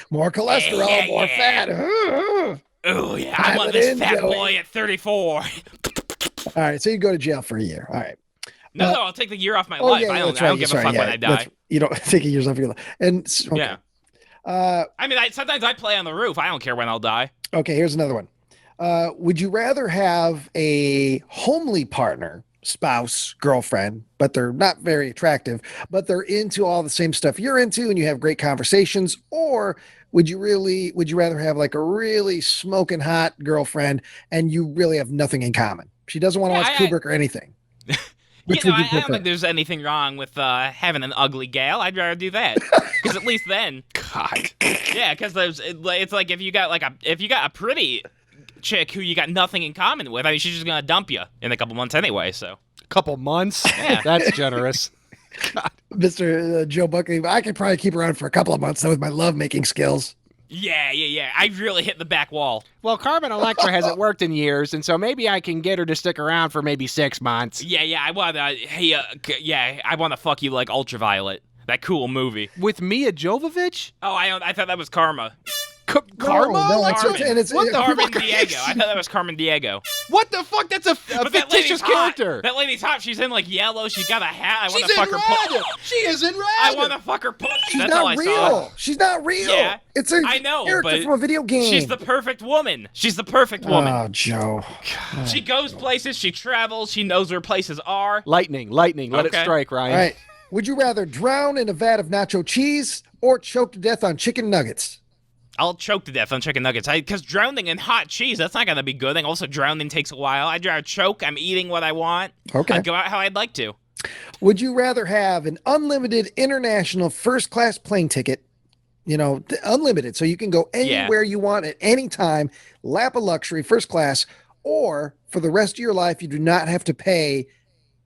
Speaker 2: more cholesterol, more fat.
Speaker 4: Oh, yeah, I want this fat boy at 34.
Speaker 2: All right, so you go to jail for a year. All right.
Speaker 4: No, I'll take the year off my life.
Speaker 2: Yeah,
Speaker 4: I don't give a fuck when I die.
Speaker 2: You don't take a year off your life. And okay.
Speaker 4: Yeah. I mean, sometimes I play on the roof. I don't care when I'll die.
Speaker 2: Okay, here's another one. Would you rather have a homely partner, spouse, girlfriend, but they're not very attractive, but they're into all the same stuff you're into and you have great conversations? Or would you rather have like a really smoking hot girlfriend and you really have nothing in common? She doesn't want to watch Kubrick or anything.
Speaker 4: I don't think there's anything wrong with having an ugly gal. I'd rather do that because at least then,
Speaker 3: God,
Speaker 4: yeah, because it's like if you got a pretty chick who you got nothing in common with, I mean, she's just gonna dump you in a couple months anyway. So
Speaker 3: a couple months,
Speaker 4: yeah,
Speaker 3: that's generous. God.
Speaker 2: Mr. Joe Buckley, I could probably keep around for a couple of months though with my love making skills.
Speaker 4: Yeah. I really hit the back wall.
Speaker 3: Well, Carmen Electra hasn't worked in years, and so maybe I can get her to stick around for maybe 6 months.
Speaker 4: Yeah. I want I want to fuck you like Ultraviolet, that cool movie
Speaker 3: with Mia Jovovich.
Speaker 4: Oh, I thought that was Karma.
Speaker 3: Karma?
Speaker 2: No,
Speaker 4: Carmen.
Speaker 2: It's
Speaker 4: what the Carmen Diego. I thought that was Carmen Diego.
Speaker 3: What the fuck? That's a fictitious character.
Speaker 4: That lady's hot. She's in like yellow. She's got a hat. I want
Speaker 3: to
Speaker 4: fuck her.
Speaker 3: She is in red.
Speaker 4: I want to fuck her pussy.
Speaker 2: She's
Speaker 4: That's
Speaker 2: not
Speaker 4: all I
Speaker 2: real.
Speaker 4: saw.
Speaker 2: She's not real.
Speaker 4: Yeah,
Speaker 2: it's a character from a video game.
Speaker 4: She's the perfect woman.
Speaker 2: Oh, Joe.
Speaker 4: She goes places. She travels. She knows where places are.
Speaker 3: Lightning. Let it strike, Ryan.
Speaker 2: All right. Would you rather drown in a vat of nacho cheese or choke to death on chicken nuggets?
Speaker 4: I'll choke to death on chicken nuggets. Because drowning in hot cheese, that's not going to be good. And also, drowning takes a while. I'd rather choke. I'm eating what I want.
Speaker 2: Okay.
Speaker 4: I'd go out how I'd like to.
Speaker 2: Would you rather have an unlimited international first-class plane ticket, unlimited, so you can go anywhere you want at any time, lap of luxury, first class, or for the rest of your life, you do not have to pay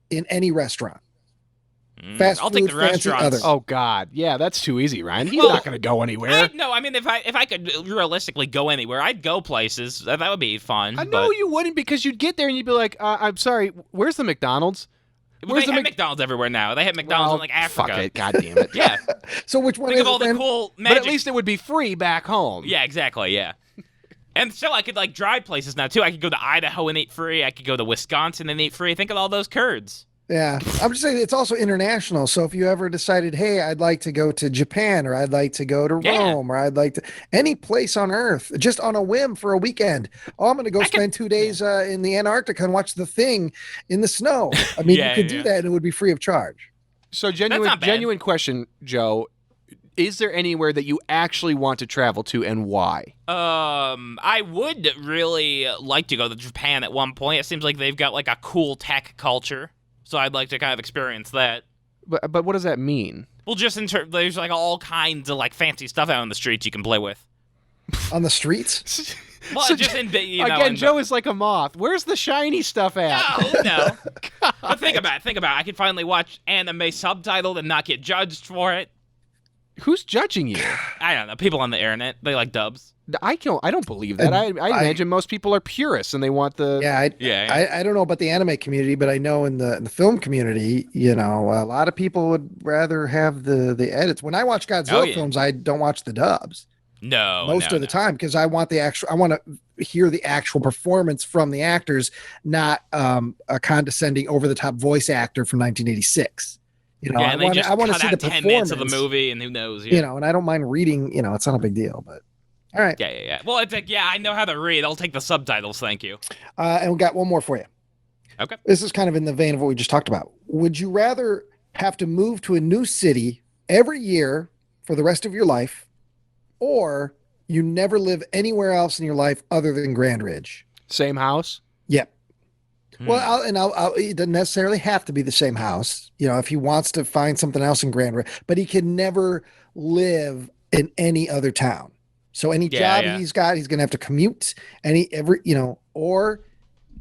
Speaker 2: in any restaurant? Fast
Speaker 4: I'll
Speaker 2: food,
Speaker 4: take the
Speaker 2: fancy,
Speaker 4: restaurants.
Speaker 2: other.
Speaker 3: Oh God, yeah, that's too easy, Ryan. He's
Speaker 4: Well,
Speaker 3: not going to go anywhere.
Speaker 4: No, I mean, if I could realistically go anywhere, I'd go places. That would be fun.
Speaker 3: I know
Speaker 4: but
Speaker 3: you wouldn't, because you'd get there and you'd be like, "I'm sorry, where's the McDonald's? Where's
Speaker 4: they have McDonald's everywhere now. They have McDonald's in like Africa.
Speaker 3: Fuck it, God damn it.
Speaker 4: Yeah.
Speaker 2: So which one
Speaker 4: Think
Speaker 2: is
Speaker 4: of all
Speaker 2: it
Speaker 4: the
Speaker 2: then?
Speaker 4: cool
Speaker 3: But
Speaker 4: magic.
Speaker 3: at least it would be free back home.
Speaker 4: Yeah, exactly. Yeah. And so I could like drive places now too. I could go to Idaho and eat free. I could go to Wisconsin and eat free. Think of all those curds.
Speaker 2: Yeah, I'm just saying it's also international. So if you ever decided, hey, I'd like to go to Japan, or I'd like to go to
Speaker 4: Yeah.
Speaker 2: Rome, or I'd like to any place on Earth, just on a whim for a weekend. Oh, I'm going to go spend 2 days in the Antarctica and watch The Thing in the snow. I mean,
Speaker 4: Yeah,
Speaker 2: you could do
Speaker 4: yeah.
Speaker 2: that, and it would be free of charge.
Speaker 3: So
Speaker 4: not bad.
Speaker 3: genuine question, Joe. Is there anywhere that you actually want to travel to, and why?
Speaker 4: I would really like to go to Japan at one point. It seems like they've got like a cool tech culture. So I'd like to kind of experience that.
Speaker 3: But what does that mean?
Speaker 4: Well, just there's like all kinds of like fancy stuff out on the streets you can play with.
Speaker 2: On the streets?
Speaker 4: Well,
Speaker 3: So
Speaker 4: just in
Speaker 3: Again, Joe is like a moth. Where's the shiny stuff at?
Speaker 4: No. But think about it. I could finally watch anime subtitled and not get judged for it.
Speaker 3: Who's judging you?
Speaker 4: I don't know. People on the internet, they like dubs.
Speaker 3: I don't believe that. I imagine most people are purists and they want the.
Speaker 2: Yeah, I don't know about the anime community, but I know in the film community, you know, a lot of people would rather have the edits. When I watch Godzilla films, I don't watch the dubs. Most of the time, because I want I want to hear the actual performance from the actors, not a condescending over the top voice actor from 1986. You know,
Speaker 4: and
Speaker 2: I want to see the
Speaker 4: 10 minutes of the
Speaker 2: performance
Speaker 4: movie, and who knows?
Speaker 2: you know, and I don't mind reading, you know, it's not a big deal, but all right.
Speaker 4: Yeah. Well, it's like, I know how to read. I'll take the subtitles, thank you.
Speaker 2: And we got one more for you.
Speaker 4: Okay.
Speaker 2: This is kind of in the vein of what we just talked about. Would you rather have to move to a new city every year for the rest of your life, or you never live anywhere else in your life other than Grand Ridge?
Speaker 3: Same house?
Speaker 2: Yep. Well, it doesn't necessarily have to be the same house. You know, if he wants to find something else in Grand Ridge, but he can never live in any other town. So any job he's got, he's going to have to commute or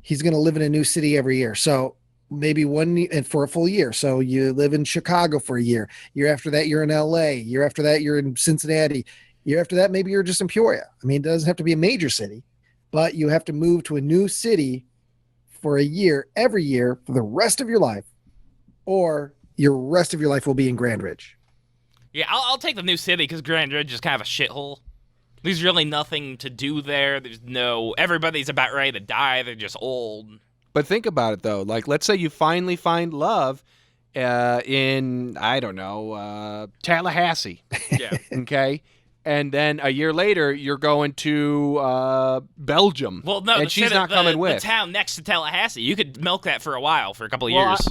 Speaker 2: he's going to live in a new city every year. So maybe and for a full year. So you live in Chicago for a year. Year after that, you're in LA. Year after that, you're in Cincinnati. Year after that, maybe you're just in Peoria. I mean, it doesn't have to be a major city, but you have to move to a new city for a year, every year for the rest of your life, or your rest of your life will be in Grand Ridge.
Speaker 4: Yeah, I'll take the new city because Grand Ridge is kind of a shithole. There's really nothing to do there. Everybody's about ready to die. They're just old.
Speaker 3: But think about it, though. Like, let's say you finally find love in, I don't know, Tallahassee.
Speaker 4: Yeah.
Speaker 3: Okay? And then a year later, you're going to Belgium.
Speaker 4: Well, no,
Speaker 3: and she's not coming with.
Speaker 4: The town next to Tallahassee. You could milk that for a while, for a couple of years.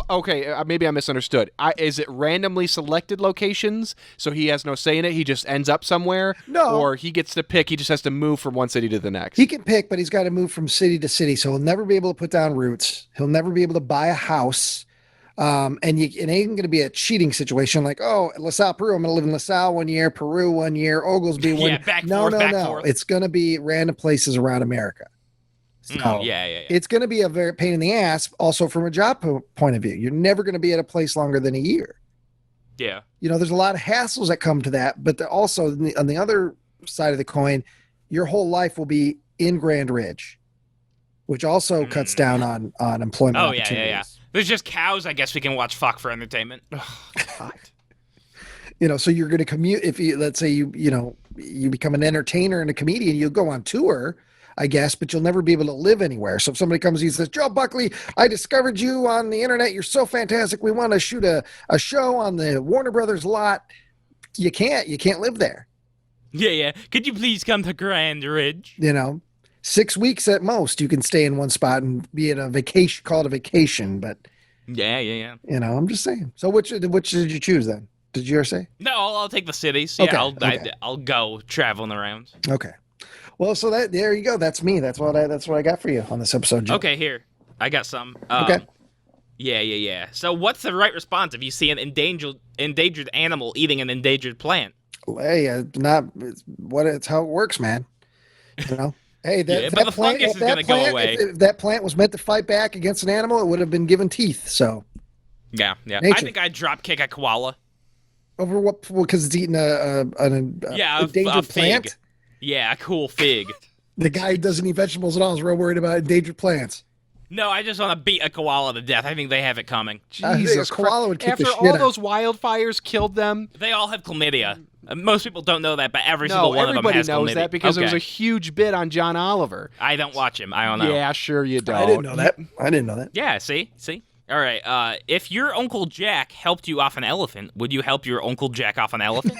Speaker 3: Maybe I misunderstood. Is it randomly selected locations, so he has no say in it? He just ends up somewhere?
Speaker 2: No.
Speaker 3: Or he gets to pick, he just has to move from one city to the next?
Speaker 2: He can pick, but he's got to move from city to city. So he'll never be able to put down roots. He'll never be able to buy a house. And it ain't going to be a cheating situation like, oh, LaSalle, Peru. I'm going to live in LaSalle 1 year, Peru 1 year, Oglesby 1 year.
Speaker 4: Back
Speaker 2: No.
Speaker 4: forth.
Speaker 2: It's going to be random places around America. So
Speaker 4: Yeah.
Speaker 2: it's going to be a very pain in the ass also from a job point of view. You're never going to be at a place longer than a year.
Speaker 4: Yeah.
Speaker 2: You know, there's a lot of hassles that come to that, but also on the other side of the coin, your whole life will be in Grand Ridge, which also cuts down on employment opportunities.
Speaker 4: Yeah. There's just cows, I guess we can watch fuck for entertainment.
Speaker 3: God.
Speaker 2: You know, so you're going to commute. If you, let's say you become an entertainer and a comedian, you'll go on tour, I guess, but you'll never be able to live anywhere. So if somebody comes and says, Joe Buckley, I discovered you on the internet. You're so fantastic. We want to shoot a show on the Warner Brothers lot. You can't live there.
Speaker 4: Yeah. Could you please come to Grand Ridge?
Speaker 2: You know, 6 weeks at most, you can stay in one spot and be at a vacation, call it a vacation. But
Speaker 4: Yeah.
Speaker 2: you know, I'm just saying. So which did you choose then? Did you ever say?
Speaker 4: No, I'll take the cities.
Speaker 2: Okay,
Speaker 4: Yeah,
Speaker 2: okay.
Speaker 4: I'll go traveling around.
Speaker 2: Okay. Well, so there you go. That's me. That's what I got for you on this episode, Joe.
Speaker 4: Okay, here. I got some.
Speaker 2: Okay.
Speaker 4: Yeah. So what's the right response if you see an endangered animal eating an endangered plant?
Speaker 2: Hey, it's how it works, man. You know. Hey,
Speaker 4: but the fungus is gonna go away.
Speaker 2: If that plant was meant to fight back against an animal, it would have been given teeth. So.
Speaker 4: Yeah, yeah. I
Speaker 2: Nature.
Speaker 4: think I'd drop kick a koala.
Speaker 2: Over what? Because it's eating an
Speaker 4: Yeah,
Speaker 2: endangered
Speaker 4: a fig.
Speaker 2: plant.
Speaker 4: Yeah, a cool fig.
Speaker 2: The guy who doesn't eat vegetables at all is real worried about endangered plants.
Speaker 4: No, I just want to beat a koala to death. I think they have it coming.
Speaker 2: I think
Speaker 3: Jesus
Speaker 2: a koala would
Speaker 3: Christ.
Speaker 2: kick the
Speaker 3: After
Speaker 2: shit
Speaker 3: all
Speaker 2: out.
Speaker 3: those wildfires killed them.
Speaker 4: They all have chlamydia. Most people don't know that, but every single one of them
Speaker 3: everybody
Speaker 4: has
Speaker 3: knows
Speaker 4: chlamydia.
Speaker 3: that because it was
Speaker 4: Okay.
Speaker 3: a huge bit on John Oliver.
Speaker 4: I don't watch him. I don't know.
Speaker 3: Yeah, sure you don't.
Speaker 2: I didn't know that. I didn't know that.
Speaker 4: Yeah, see? All right, if your Uncle Jack helped you off an elephant, would you help your Uncle Jack off an elephant?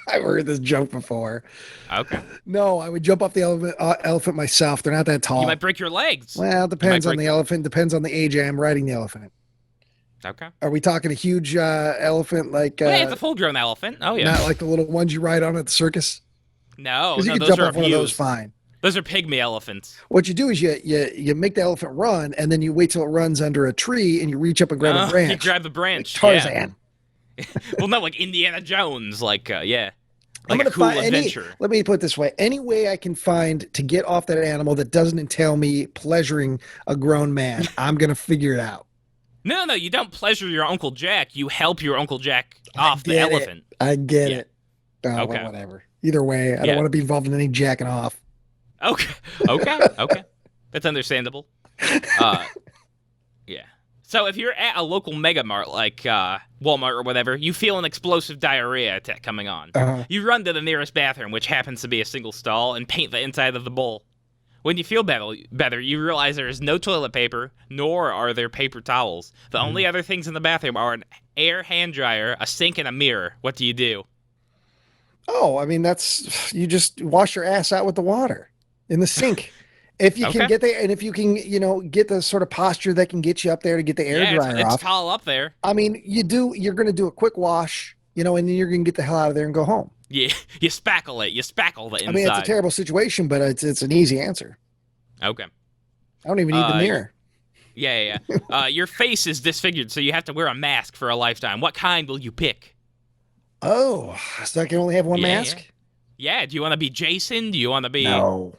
Speaker 2: I've heard this joke before.
Speaker 4: Okay.
Speaker 2: No, I would jump off the elephant myself. They're not that tall.
Speaker 4: You might break your legs.
Speaker 2: Well, it depends
Speaker 4: You might
Speaker 2: on the elephant. Depends on the age I am riding the elephant.
Speaker 4: Okay.
Speaker 2: Are we talking a huge elephant like
Speaker 4: Well, it's a full-grown elephant. Oh, yeah.
Speaker 2: not like the little ones you ride on at the circus?
Speaker 4: No,
Speaker 2: Because you can
Speaker 4: those
Speaker 2: jump
Speaker 4: are
Speaker 2: off one of those
Speaker 4: abused.
Speaker 2: fine.
Speaker 4: Those are pygmy elephants.
Speaker 2: What you do is you make the elephant run, and then you wait till it runs under a tree, and you reach up and grab a branch.
Speaker 4: You grab the branch.
Speaker 2: Like Tarzan.
Speaker 4: Well, no, like Indiana Jones. Like, yeah.
Speaker 2: I'm
Speaker 4: Like a
Speaker 2: gonna
Speaker 4: cool
Speaker 2: find
Speaker 4: adventure.
Speaker 2: let me put it this way: any way I can find to get off that animal that doesn't entail me pleasuring a grown man, I'm gonna figure it out.
Speaker 4: No, you don't pleasure your Uncle Jack. You help your Uncle Jack off the
Speaker 2: get it.
Speaker 4: elephant.
Speaker 2: I get
Speaker 4: Yeah.
Speaker 2: it. Oh, well,
Speaker 4: Okay.
Speaker 2: whatever. Either way, I
Speaker 4: Yeah.
Speaker 2: don't want to be involved in any jacking off.
Speaker 4: Okay. That's understandable. Yeah. So if you're at a local mega mart like Walmart or whatever, you feel an explosive diarrhea attack coming on.
Speaker 2: Uh-huh.
Speaker 4: You run to the nearest bathroom, which happens to be a single stall, and paint the inside of the bowl. When you feel better, you realize there is no toilet paper, nor are there paper towels. The only other things in the bathroom are an air hand dryer, a sink, and a mirror. What do?
Speaker 2: Oh, I mean, that's you just wash your ass out with the water in the sink. If you can
Speaker 4: Okay.
Speaker 2: get there, and if you can, get the sort of posture that can get you up there to get the air dryer
Speaker 4: it's
Speaker 2: off.
Speaker 4: tall up there.
Speaker 2: I mean, you're going to do a quick wash, and then you're going to get the hell out of there and go home.
Speaker 4: You spackle it. You spackle the inside.
Speaker 2: I mean, it's a terrible situation, but it's an easy answer.
Speaker 4: Okay.
Speaker 2: I don't even need the mirror.
Speaker 4: Yeah. Your face is disfigured, so you have to wear a mask for a lifetime. What kind will you pick?
Speaker 2: Oh, so I can only have one
Speaker 4: Yeah,
Speaker 2: mask?
Speaker 4: Yeah, do you want to be Jason? Do you want to be...
Speaker 2: No.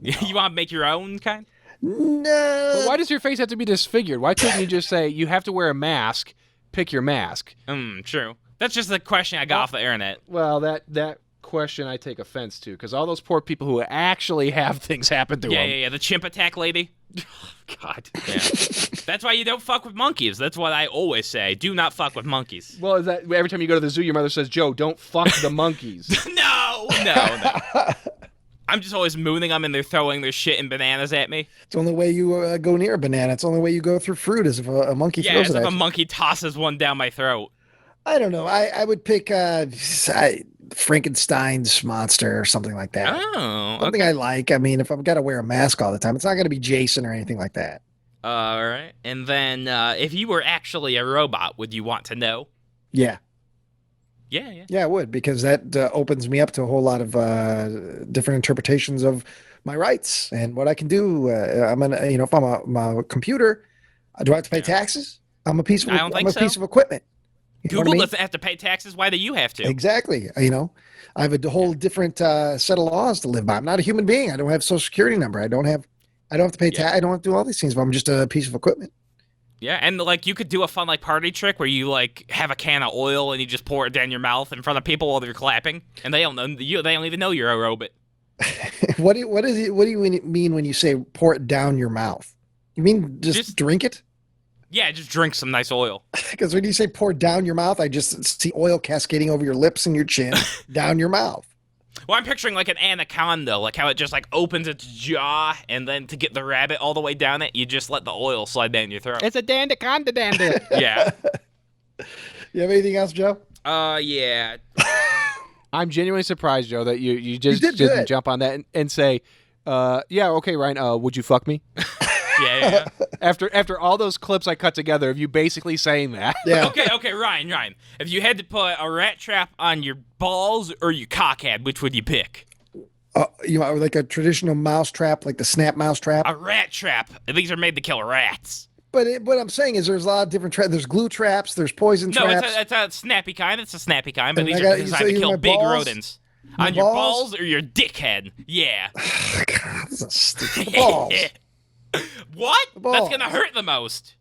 Speaker 4: You want to make your own kind?
Speaker 2: No.
Speaker 3: But why does your face have to be disfigured? Why couldn't you just say you have to wear a mask, pick your mask?
Speaker 4: True. That's just the question I got off the internet.
Speaker 3: Well, that question I take offense to, because all those poor people who actually have things happen to them.
Speaker 4: Yeah, the chimp attack lady.
Speaker 3: God.
Speaker 4: Yeah. That's why you don't fuck with monkeys. That's what I always say. Do not fuck with monkeys.
Speaker 3: Well, is that every time you go to the zoo, your mother says, "Joe, don't fuck the monkeys."
Speaker 4: No. I'm just always mooning them, and they're throwing their shit and bananas at me.
Speaker 2: It's the only way you go near a banana. It's the only way you go through fruit is if a monkey
Speaker 4: Yeah,
Speaker 2: throws
Speaker 4: as
Speaker 2: it
Speaker 4: if
Speaker 2: at
Speaker 4: a
Speaker 2: you.
Speaker 4: monkey tosses one down my throat.
Speaker 2: I don't know. I would pick Frankenstein's monster or something like that.
Speaker 4: Oh,
Speaker 2: Something I like. I mean, if I've got to wear a mask all the time, it's not going to be Jason or anything like that.
Speaker 4: All right. And then if you were actually a robot, would you want to know?
Speaker 2: Yeah.
Speaker 4: Yeah.
Speaker 2: Yeah, I would, because that opens me up to a whole lot of different interpretations of my rights and what I can do. If I'm a computer, do I have to pay taxes? I'm a piece of
Speaker 4: I don't think
Speaker 2: I'm a
Speaker 4: so.
Speaker 2: piece of equipment. You know what I
Speaker 4: Google
Speaker 2: mean?
Speaker 4: doesn't have to pay taxes. Why do you have to?
Speaker 2: Exactly. I have a whole different set of laws to live by. I'm not a human being. I don't have a social security number. I don't have to pay tax. I don't have to do all these things, but I'm just a piece of equipment.
Speaker 4: Yeah, and like you could do a fun like party trick where you like have a can of oil and you just pour it down your mouth in front of people while they're clapping, and they don't know you. They don't even know you're a robot.
Speaker 2: What do you mean when you say pour it down your mouth? You mean just drink it?
Speaker 4: Yeah, just drink some nice oil.
Speaker 2: Because when you say pour down your mouth, I just see oil cascading over your lips and your chin, down your mouth.
Speaker 4: Well, I'm picturing like an anaconda, like how it just like opens its jaw, and then to get the rabbit all the way down it, you just let the oil slide down your throat.
Speaker 3: It's a dandaconda danda.
Speaker 4: Yeah.
Speaker 2: You have anything else, Joe?
Speaker 4: Yeah.
Speaker 3: I'm genuinely surprised, Joe, that you just
Speaker 2: did
Speaker 3: didn't
Speaker 2: good.
Speaker 3: jump on that and say, yeah, okay, Ryan, would you fuck me?
Speaker 4: Yeah.
Speaker 3: After all those clips I cut together of you basically saying that.
Speaker 2: Yeah.
Speaker 4: Okay, Ryan. If you had to put a rat trap on your balls or your cockhead, which would you pick?
Speaker 2: Like a traditional mouse trap, like the snap mouse trap.
Speaker 4: A rat trap. These are made to kill rats.
Speaker 2: But what I'm saying is there's a lot of different traps. There's glue traps. There's poison
Speaker 4: No,
Speaker 2: traps.
Speaker 4: it's a snappy kind. It's a snappy kind, but
Speaker 2: And
Speaker 4: these
Speaker 2: I
Speaker 4: are
Speaker 2: got-
Speaker 4: designed
Speaker 2: so
Speaker 4: to
Speaker 2: you
Speaker 4: kill
Speaker 2: my
Speaker 4: big
Speaker 2: balls?
Speaker 4: rodents.
Speaker 2: My
Speaker 4: On your
Speaker 2: balls?
Speaker 4: balls or your dickhead? Yeah.
Speaker 2: God, this is stupid. The balls.
Speaker 4: What?
Speaker 2: balls.
Speaker 4: That's gonna hurt the most.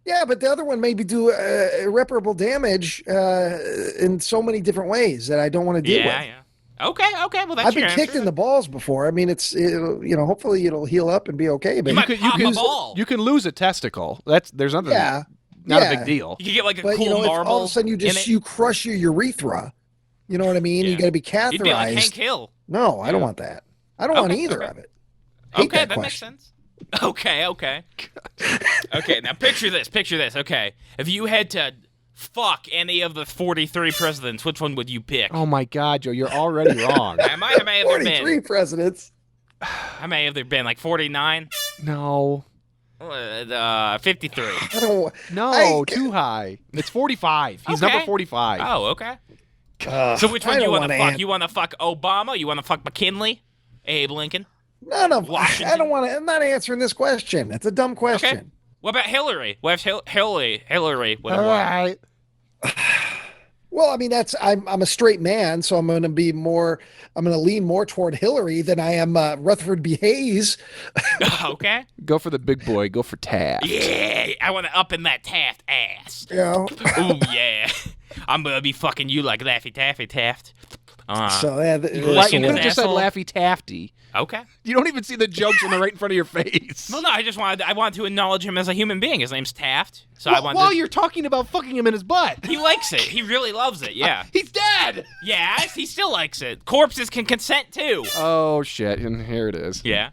Speaker 2: Yeah, but the other one maybe do irreparable damage in so many different ways that I don't want to deal with.
Speaker 4: Yeah. Okay. Well, that's
Speaker 2: I've been
Speaker 4: your
Speaker 2: kicked
Speaker 4: answer.
Speaker 2: in the balls before. I mean, hopefully it'll heal up and be okay. But
Speaker 4: You might pop a ball.
Speaker 3: You can lose a testicle. There's nothing.
Speaker 2: yeah,
Speaker 3: Not
Speaker 2: yeah.
Speaker 3: a big deal.
Speaker 4: You can get like a
Speaker 2: But
Speaker 4: cool
Speaker 2: if
Speaker 4: marble.
Speaker 2: all of a sudden you crush your urethra, you know what I mean?
Speaker 4: Yeah.
Speaker 2: You got to be catheterized.
Speaker 4: You'd be like Hank Hill.
Speaker 2: No, I don't want that. I don't want either of it. Hate
Speaker 4: Okay, that makes
Speaker 2: question.
Speaker 4: sense. Okay. Okay, now picture this. Okay, if you had to fuck any of the 43 presidents, which one would you pick?
Speaker 3: Oh my God, Joe, you're already wrong.
Speaker 4: How many have there
Speaker 2: 43
Speaker 4: been?
Speaker 2: presidents.
Speaker 4: How many have there been? Like 49?
Speaker 3: No.
Speaker 4: 53.
Speaker 2: I don't.
Speaker 3: No, too high. It's 45. He's
Speaker 4: Okay.
Speaker 3: number 45.
Speaker 4: Oh, okay. So which one
Speaker 2: I
Speaker 4: do you
Speaker 2: don't
Speaker 4: want to
Speaker 2: wanna
Speaker 4: fuck? You want to fuck Obama? You want to fuck McKinley? Abe Lincoln?
Speaker 2: None of. I
Speaker 4: Washington?
Speaker 2: don't want to. I'm not answering this question. It's a dumb question.
Speaker 4: Okay. What about Hillary? What if Hillary would have
Speaker 3: All
Speaker 4: won?
Speaker 3: right.
Speaker 2: Well, I mean, I'm a straight man, so I'm going to lean more toward Hillary than I am Rutherford B. Hayes.
Speaker 4: Okay.
Speaker 3: Go for the big boy. Go for Taft.
Speaker 4: Yeah, I want to up in that Taft ass.
Speaker 2: You know.
Speaker 4: Ooh, yeah. I'm going to be fucking you like Laffy Taffy Taft.
Speaker 2: So yeah,
Speaker 4: Like
Speaker 3: You
Speaker 4: in
Speaker 3: could
Speaker 4: his
Speaker 3: have just said
Speaker 4: asshole?
Speaker 3: Laffy Tafty.
Speaker 4: Okay.
Speaker 3: You don't even see the jokes when they're right in front of your face.
Speaker 4: Well, no, I wanted to acknowledge him as a human being. His name's Taft. So I wanted
Speaker 3: While
Speaker 4: to...
Speaker 3: you're talking about fucking him in his butt.
Speaker 4: He likes it. He really loves it, yeah.
Speaker 3: He's dead.
Speaker 4: Yeah, he still likes it. Corpses can consent, too.
Speaker 3: Oh, shit. And here it is.
Speaker 4: Yeah.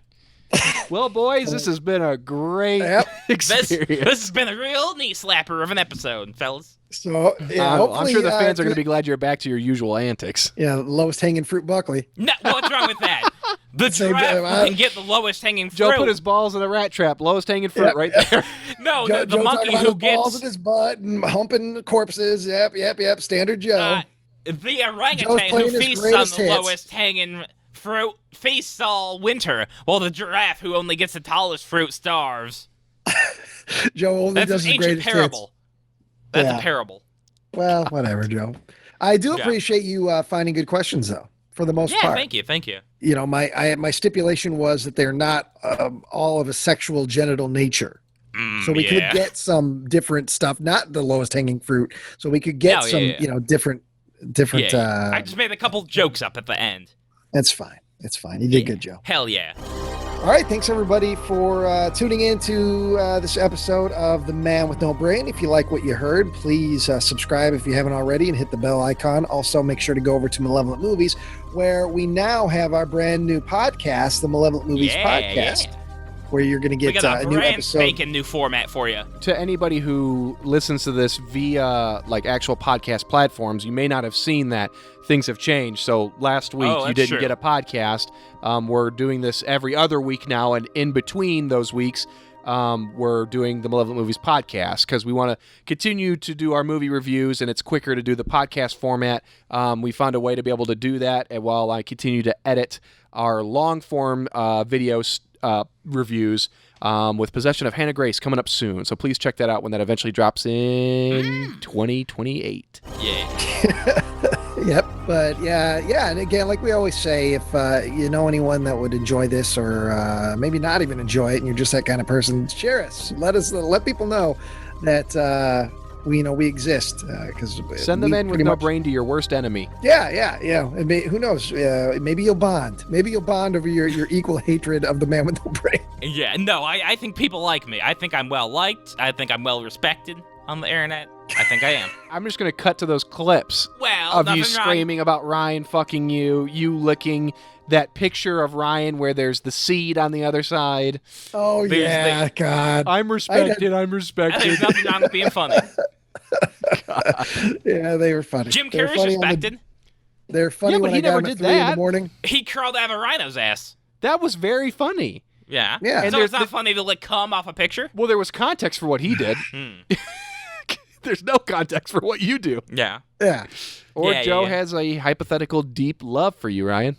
Speaker 3: Well, boys, this has been a great
Speaker 2: Yep.
Speaker 4: This
Speaker 3: experience.
Speaker 4: has been a real knee slapper of an episode, fellas.
Speaker 2: So yeah,
Speaker 3: I'm
Speaker 2: hopefully,
Speaker 3: sure the fans are going to be glad you're back to your usual antics.
Speaker 2: Yeah, lowest hanging fruit, Buckley.
Speaker 4: No, what's wrong with that? The
Speaker 2: Same
Speaker 4: giraffe
Speaker 2: time,
Speaker 4: can get the lowest hanging fruit.
Speaker 3: Joe put his balls in a rat trap. Lowest hanging fruit
Speaker 2: Yeah.
Speaker 3: right there.
Speaker 4: No,
Speaker 2: Joe,
Speaker 4: the
Speaker 2: Joe
Speaker 4: monkey
Speaker 2: talking about
Speaker 4: who
Speaker 2: his balls
Speaker 4: gets
Speaker 2: in his butt and humping corpses. Yep. Standard Joe.
Speaker 4: the
Speaker 2: Joe's
Speaker 4: orangutan
Speaker 2: playing
Speaker 4: who
Speaker 2: his
Speaker 4: feasts on
Speaker 2: greatest
Speaker 4: the
Speaker 2: hits.
Speaker 4: lowest hanging fruit feasts all winter, while the giraffe who only gets the tallest fruit starves.
Speaker 2: Joe only
Speaker 4: That's
Speaker 2: does
Speaker 4: an
Speaker 2: his
Speaker 4: ancient
Speaker 2: greatest
Speaker 4: parable.
Speaker 2: hits.
Speaker 4: That's
Speaker 2: Yeah.
Speaker 4: a parable.
Speaker 2: Well, whatever, Joe. I do
Speaker 4: Yeah.
Speaker 2: appreciate you finding good questions, though, for the most
Speaker 4: Yeah,
Speaker 2: part.
Speaker 4: thank you.
Speaker 2: You know, my stipulation was that they're not all of a sexual genital nature. So we could get some different stuff, not the lowest hanging fruit. So we could get different.
Speaker 4: Yeah. I just made a couple jokes up at the end.
Speaker 2: That's fine. It's fine. You did good, Joe.
Speaker 4: Hell yeah.
Speaker 2: All right. Thanks, everybody, for tuning in to this episode of The Man with No Brain. If you like what you heard, please subscribe if you haven't already and hit the bell icon. Also, make sure to go over to Malevolent Movies, where we now have our brand new podcast, the Malevolent Movies Podcast, where you're going to
Speaker 4: We
Speaker 2: get
Speaker 4: got
Speaker 2: a
Speaker 4: a
Speaker 2: new
Speaker 4: brand
Speaker 2: episode.
Speaker 4: spanking new format for you.
Speaker 3: To anybody who listens to this via like actual podcast platforms, you may not have seen that things have changed. So last week you
Speaker 4: that's
Speaker 3: didn't
Speaker 4: true.
Speaker 3: get a podcast. We're doing this every other week now, and in between those weeks, we're doing the Malevolent Movies Podcast because we want to continue to do our movie reviews, and it's quicker to do the podcast format. We found a way to be able to do that, and while I continue to edit our long form videos. Reviews with Possession of Hannah Grace coming up soon. So please check that out when that eventually drops in 2028.
Speaker 4: Yeah.
Speaker 2: Yep. But yeah. And again, like we always say, if you know anyone that would enjoy this or maybe not even enjoy it, and you're just that kind of person, share us. Let people know that we exist. Because
Speaker 3: Send them in with no brain to your worst enemy.
Speaker 2: Yeah. And who knows? Maybe you'll bond. Maybe you'll bond over your equal hatred of the man with no brain.
Speaker 4: Yeah, no, I think people like me. I think I'm well liked. I think I'm well respected on the internet. I think I am.
Speaker 3: I'm just going to cut to those clips
Speaker 4: Well,
Speaker 3: of you
Speaker 4: nothing wrong.
Speaker 3: screaming about Ryan fucking you licking that picture of Ryan where there's the seed on the other side.
Speaker 2: Oh,
Speaker 4: There's
Speaker 2: yeah, God.
Speaker 3: I'm respected. I'm
Speaker 4: There's
Speaker 3: respected.
Speaker 4: nothing wrong with being funny.
Speaker 2: Yeah, they were funny.
Speaker 4: Jim
Speaker 2: They were
Speaker 4: Carrey's
Speaker 2: funny
Speaker 4: respected.
Speaker 2: They're funny
Speaker 3: Yeah, but
Speaker 2: when
Speaker 3: he
Speaker 2: I got
Speaker 3: never
Speaker 2: them at
Speaker 3: did
Speaker 2: 3 in the
Speaker 3: that.
Speaker 2: morning.
Speaker 4: He curled out of a rhino's ass.
Speaker 3: That was very funny.
Speaker 4: Yeah.
Speaker 2: Yeah.
Speaker 3: And
Speaker 4: So it's
Speaker 3: there's
Speaker 4: not funny to lick cum off a picture?
Speaker 3: Well, there was context for what he did. There's no context for what you do.
Speaker 4: Yeah.
Speaker 2: Yeah.
Speaker 3: Or
Speaker 4: Yeah,
Speaker 3: Joe
Speaker 4: yeah.
Speaker 3: has a hypothetical deep love for you, Ryan.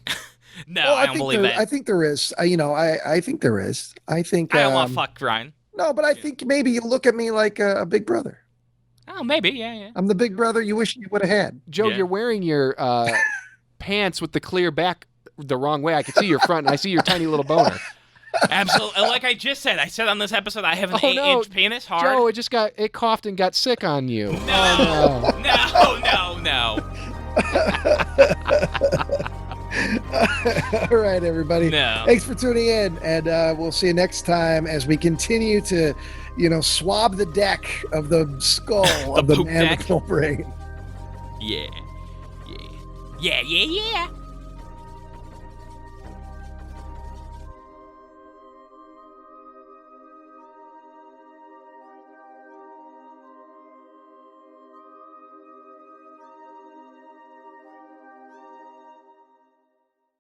Speaker 4: No,
Speaker 2: Well,
Speaker 4: I don't believe that.
Speaker 2: I think there is. I think there is. I think.
Speaker 4: I don't want to fuck Ryan.
Speaker 2: No, but I think maybe you look at me like a big brother.
Speaker 4: Oh, maybe. Yeah.
Speaker 2: I'm the big brother you wish you would have had.
Speaker 3: Joe,
Speaker 4: Yeah.
Speaker 3: you're wearing your pants with the clear back the wrong way. I can see your front and I see your tiny little boner.
Speaker 4: Absolutely. Like I just said, I said on this episode I have an 8-inch penis. Hard.
Speaker 3: Joe, it coughed and got sick on you.
Speaker 4: No.
Speaker 3: Oh,
Speaker 4: No.
Speaker 2: All right, everybody.
Speaker 4: No.
Speaker 2: Thanks for tuning in, and we'll see you next time as we continue to, swab the deck of the skull of the
Speaker 4: poop
Speaker 2: man
Speaker 4: deck.
Speaker 2: with no brain.
Speaker 4: Yeah.